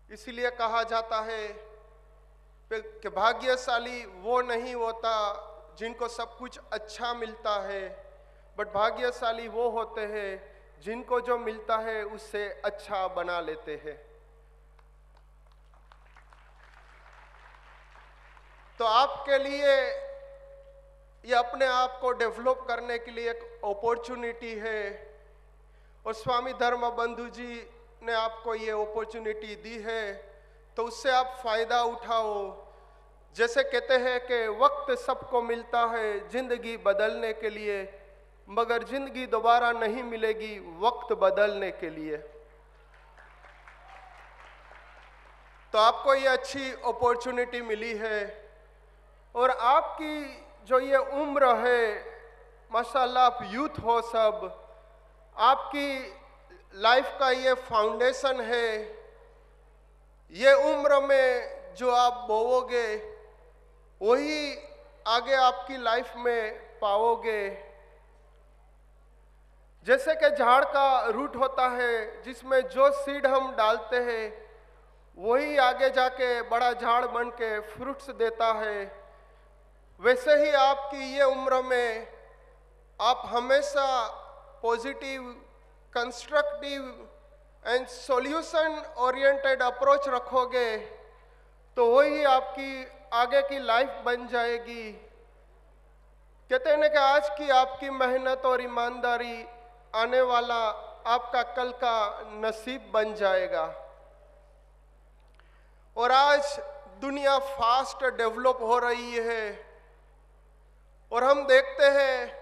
इसीलिए कहा जाता है कि भाग्यशाली वो नहीं होता जिनको सब कुछ अच्छा मिलता है, बट भाग्यशाली वो होते हैं जिनको जो मिलता है उससे अच्छा बना लेते हैं। तो आपके लिए ये अपने आप को डेवलप करने के लिए एक अपॉर्चुनिटी है और स्वामी धर्मबंधु जी ने आपको ये अपॉर्चुनिटी दी है, तो उससे आप फायदा उठाओ। जैसे कहते हैं कि वक्त सबको मिलता है जिंदगी बदलने के लिए, मगर जिंदगी दोबारा नहीं मिलेगी वक्त बदलने के लिए। तो आपको ये अच्छी अपॉर्चुनिटी मिली है और आपकी जो ये उम्र है, माशाल्लाह आप यूथ हो सब, आपकी लाइफ का ये फाउंडेशन है। ये उम्र में जो आप बोओगे वही आगे आपकी लाइफ में पाओगे। जैसे कि झाड़ का रूट होता है, जिसमें जो सीड हम डालते हैं वही आगे जाके बड़ा झाड़ बन के फ्रूट्स देता है, वैसे ही आपकी ये उम्र में आप हमेशा positive, constructive and solution oriented approach रखोगे तो वही आपकी आगे की लाइफ बन जाएगी। कहते हैं ना कि आज की आपकी मेहनत और ईमानदारी आने वाला आपका कल का नसीब बन जाएगा। और आज दुनिया फास्ट डेवलप हो रही है और हम देखते हैं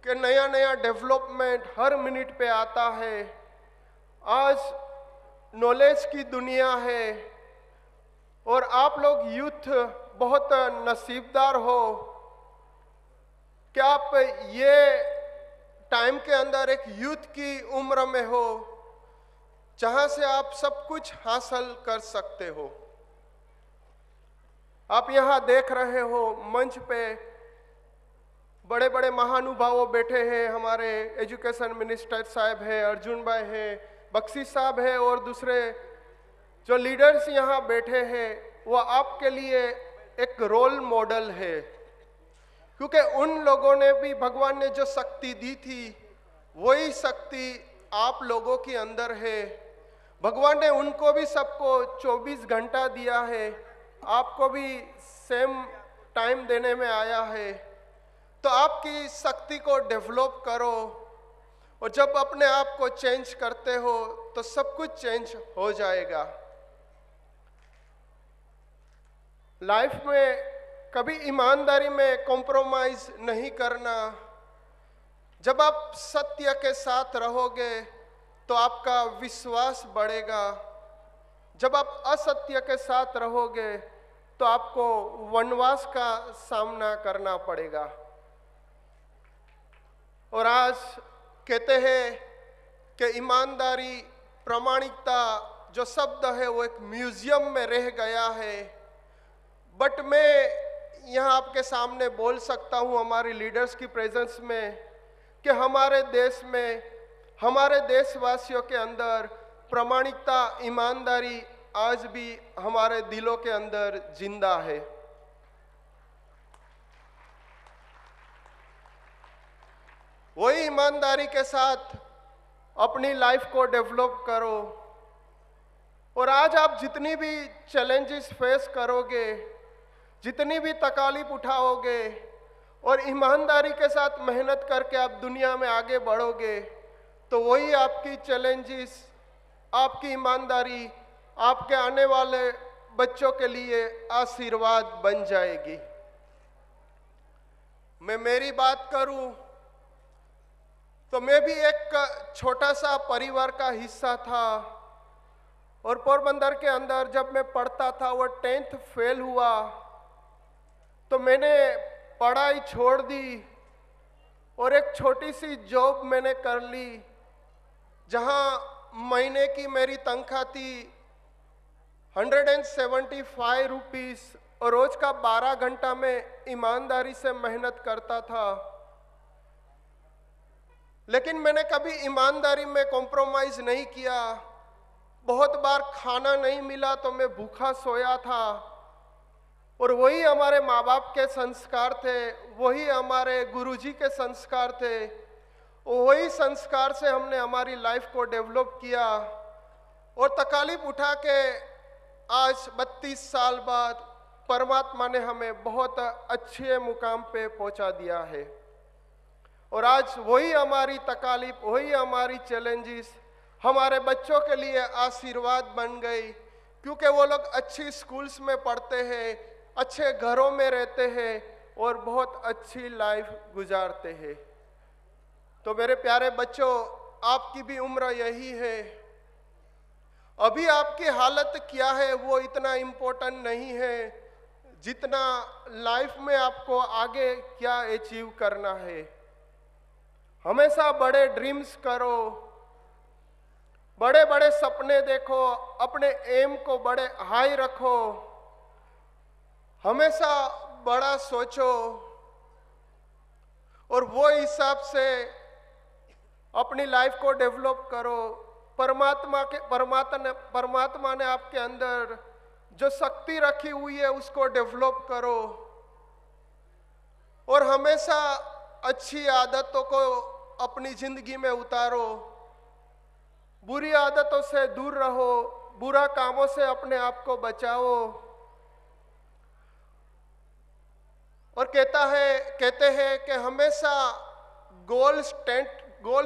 कि नया नया डेवलपमेंट हर मिनट पे आता है। आज नॉलेज की दुनिया है और आप लोग यूथ बहुत नसीबदार हो कि आप ये टाइम के अंदर एक यूथ की उम्र में हो जहां से आप सब कुछ हासिल कर सकते हो। आप यहाँ देख रहे हो मंच पे बड़े बड़े महानुभावों बैठे हैं, हमारे एजुकेशन मिनिस्टर साहब है, अर्जुन भाई है, बख्शी साहब है, और दूसरे जो लीडर्स यहाँ बैठे हैं, वो आपके लिए एक रोल मॉडल है, क्योंकि उन लोगों ने भी भगवान ने जो शक्ति दी थी वही शक्ति आप लोगों के अंदर है। भगवान ने उनको भी सबको 24 घंटा दिया है, आपको भी सेम टाइम देने में आया है। तो आपकी शक्ति को डेवलप करो, और जब अपने आप को चेंज करते हो तो सब कुछ चेंज हो जाएगा। लाइफ में कभी ईमानदारी में कॉम्प्रोमाइज नहीं करना। जब आप सत्य के साथ रहोगे तो आपका विश्वास बढ़ेगा। जब आप असत्य के साथ रहोगे तो आपको वनवास का सामना करना पड़ेगा। और आज कहते हैं कि ईमानदारी, प्रामाणिकता जो शब्द है वो एक म्यूजियम में रह गया है, बट मैं यहाँ आपके सामने बोल सकता हूँ हमारी लीडर्स की प्रेजेंस में कि हमारे देश में, हमारे देशवासियों के अंदर प्रामाणिकता, ईमानदारी आज भी हमारे दिलों के अंदर जिंदा है। वही ईमानदारी के साथ अपनी लाइफ को डेवलप करो। और आज आप जितनी भी चैलेंजेस फेस करोगे, जितनी भी तकलीफ उठाओगे और ईमानदारी के साथ मेहनत करके आप दुनिया में आगे बढ़ोगे, तो वही आपकी चैलेंजेस, आपकी ईमानदारी आपके आने वाले बच्चों के लिए आशीर्वाद बन जाएगी। मैं मेरी बात करूं तो मैं भी एक छोटा सा परिवार का हिस्सा था, और पोरबंदर के अंदर जब मैं पढ़ता था, वो 10th फेल हुआ तो मैंने पढ़ाई छोड़ दी और एक छोटी सी जॉब मैंने कर ली, जहां महीने की मेरी तनख्वाह थी 175 रुपीस, और रोज का 12 घंटा में ईमानदारी से मेहनत करता था। लेकिन मैंने कभी ईमानदारी में कॉम्प्रोमाइज नहीं किया। बहुत बार खाना नहीं मिला तो मैं भूखा सोया था, और वही हमारे माँ बाप के संस्कार थे, वही हमारे गुरुजी के संस्कार थे, वही संस्कार से हमने हमारी लाइफ को डेवलप किया। और तकलीफ उठा के आज 32 साल बाद परमात्मा ने हमें बहुत अच्छे मुकाम पे पहुंचा दिया है। और आज वही हमारी तकलीफ, वही हमारी चैलेंजेस हमारे बच्चों के लिए आशीर्वाद बन गई, क्योंकि वो लोग अच्छी स्कूल्स में पढ़ते हैं, अच्छे घरों में रहते हैं और बहुत अच्छी लाइफ गुजारते हैं। तो मेरे प्यारे बच्चों, आपकी भी उम्र यही है। अभी आपकी हालत क्या है वो इतना इम्पोर्टेंट नहीं है, जितना लाइफ में आपको आगे क्या अचीव करना है। हमेशा बड़े ड्रीम्स करो, बड़े बड़े सपने देखो, अपने एम को बड़े हाई रखो, हमेशा बड़ा सोचो, और वो हिसाब से अपनी लाइफ को डेवलप करो। परमात्मा ने आपके अंदर जो शक्ति रखी हुई है उसको डेवलप करो, और हमेशा अच्छी आदतों को अपनी जिंदगी में उतारो। बुरी आदतों से दूर रहो, बुरा कामों से अपने आप को बचाओ। और कहते हैं कि हमेशा गोल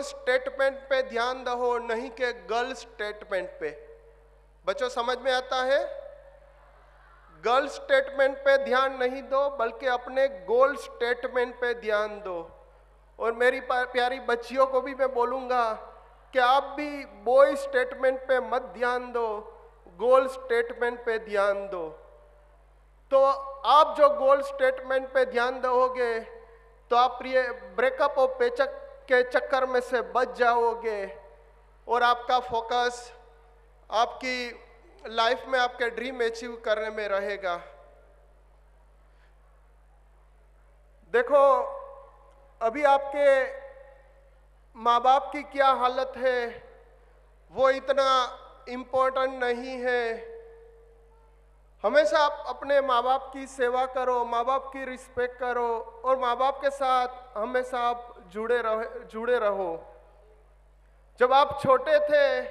स्टेटमेंट पे ध्यान दो, नहीं कि गर्ल स्टेटमेंट पे। बच्चों समझ में आता है? गर्ल स्टेटमेंट पे ध्यान नहीं दो, बल्कि अपने गोल स्टेटमेंट पे ध्यान दो। और मेरी प्यारी बच्चियों को भी मैं बोलूँगा कि आप भी बॉय स्टेटमेंट पे मत ध्यान दो, गोल स्टेटमेंट पे ध्यान दो। तो आप जो गोल स्टेटमेंट पे ध्यान दोगे तो आप ब्रेकअप और पेचक के चक्कर में से बच जाओगे, और आपका फोकस आपकी लाइफ में आपके ड्रीम अचीव करने में रहेगा। देखो, अभी आपके माँ बाप की क्या हालत है वो इतना इम्पोर्टेंट नहीं है। हमेशा आप अपने माँ बाप की सेवा करो, माँ बाप की रिस्पेक्ट करो और माँ बाप के साथ हमेशा आप जुड़े रहो। जब आप छोटे थे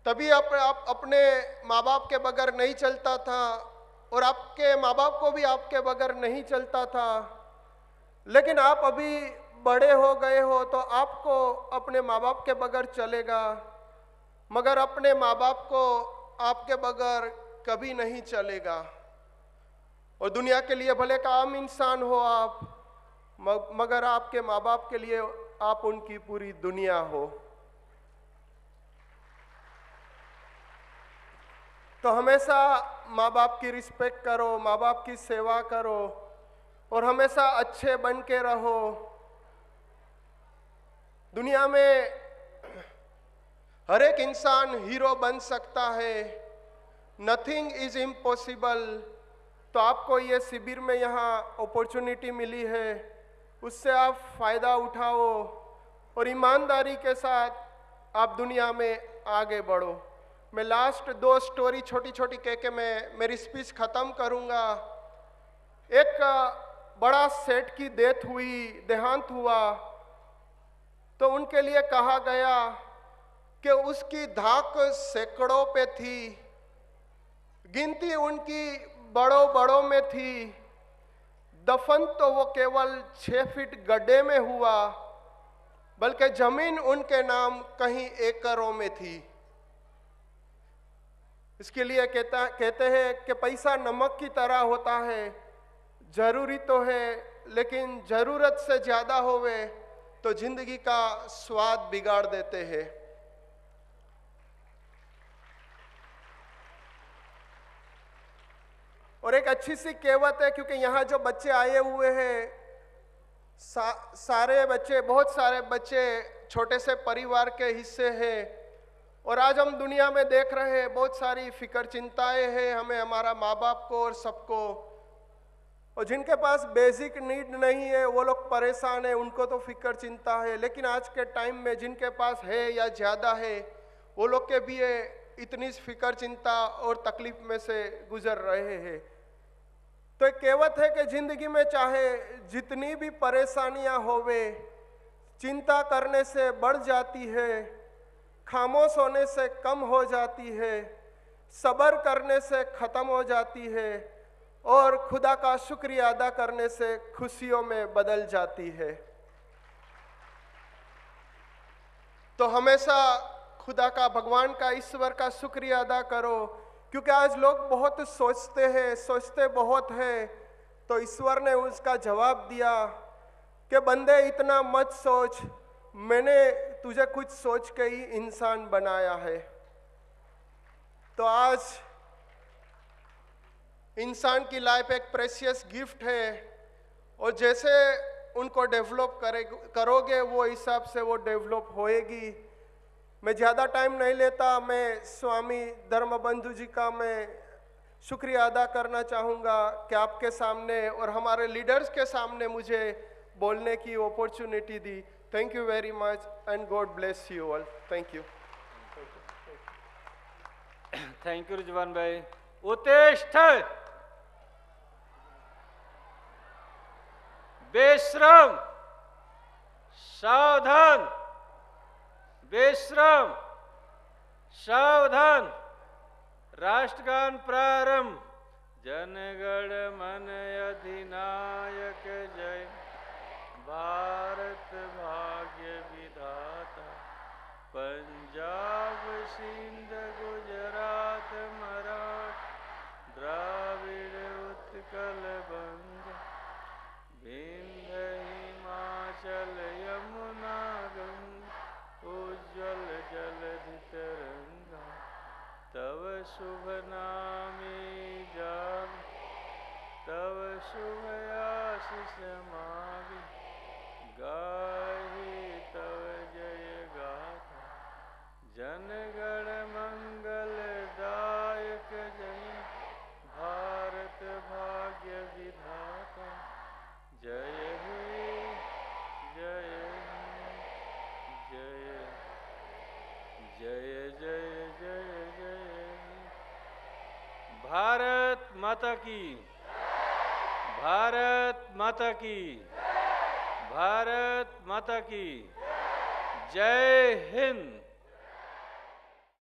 तभी आप अपने माँ बाप के बगैर नहीं चलता था और आपके माँ बाप को भी आपके बगैर नहीं चलता था। लेकिन आप अभी बड़े हो गए हो तो आपको अपने माँ बाप के बगैर चलेगा, मगर अपने माँ बाप को आपके बगैर कभी नहीं चलेगा। और दुनिया के लिए भले का आम इंसान हो आप, मगर आपके माँ बाप के लिए आप उनकी पूरी दुनिया हो। तो हमेशा माँ बाप की रिस्पेक्ट करो, माँ बाप की सेवा करो और हमेशा अच्छे बन के रहो। दुनिया में हर एक इंसान हीरो बन सकता है, नथिंग इज इम्पॉसिबल। तो आपको ये शिविर में यहाँ अपॉर्चुनिटी मिली है, उससे आप फायदा उठाओ और ईमानदारी के साथ आप दुनिया में आगे बढ़ो। मैं लास्ट 2 स्टोरी छोटी छोटी कह के मैं मेरी स्पीच खत्म करूँगा। एक बड़ा सेठ की देहांत हुआ तो उनके लिए कहा गया कि उसकी धाक सैकड़ों पे थी, गिनती उनकी बड़ों में थी, दफन तो वो केवल 6 फीट गड्ढे में हुआ, बल्कि जमीन उनके नाम कहीं एकड़ों में थी। इसके लिए कहते हैं कि पैसा नमक की तरह होता है, जरूरी तो है लेकिन जरूरत से ज्यादा होवे तो जिंदगी का स्वाद बिगाड़ देते हैं। और एक अच्छी सी कहावत है, क्योंकि यहाँ जो बच्चे आए हुए हैं सारे बच्चे, बहुत सारे बच्चे छोटे से परिवार के हिस्से हैं और आज हम दुनिया में देख रहे हैं बहुत सारी फिक्र चिंताएं हैं हमें, हमारा माँ बाप को और सबको। और जिनके पास बेसिक नीड नहीं है वो लोग परेशान है, उनको तो फिक्र चिंता है। लेकिन आज के टाइम में जिनके पास है या ज़्यादा है वो लोग के भी इतनी फिक्र चिंता और तकलीफ में से गुजर रहे हैं। तो एक कहावत है कि जिंदगी में चाहे जितनी भी परेशानियां होवे, चिंता करने से बढ़ जाती है, खामोश होने से कम हो जाती है, सब्र करने से ख़त्म हो जाती है और खुदा का शुक्रिया अदा करने से खुशियों में बदल जाती है। तो हमेशा खुदा का, भगवान का, ईश्वर का शुक्रिया अदा करो, क्योंकि आज लोग बहुत सोचते बहुत हैं। तो ईश्वर ने उसका जवाब दिया कि बंदे इतना मत सोच, मैंने तुझे कुछ सोच के ही इंसान बनाया है। तो आज इंसान की लाइफ एक प्रेशियस गिफ्ट है और जैसे उनको डेवलप करोगे वो हिसाब से वो डेवलप होएगी। मैं ज़्यादा टाइम नहीं लेता, मैं स्वामी धर्मबंधु जी का मैं शुक्रिया अदा करना चाहूँगा कि आपके सामने और हमारे लीडर्स के सामने मुझे बोलने की opportunity the. Thank you very much and God bless you all. Thank you. Thank you Rizwan भाई। उत्तिष्ठ, बेश्रम, सावधान, बेश्रम, सावधान। राष्ट्रगान प्रारंभ। जनगण मन अधिनायक जय, भारत भाग्य विधाता, पंजाब सिंध गुजरात मराठा, द्राविड़ उत्कल बंग, विंध्य हिमाचल यमुना गंगा, उज्ज्वल जलधि तरंगा, तव शुभ नामे जाग, तव शुभ आशीष मागे, गाहे तव जय गाथा, जनगण मंगल भारत माता की, भारत माता की, भारत माता की। जय हिंद।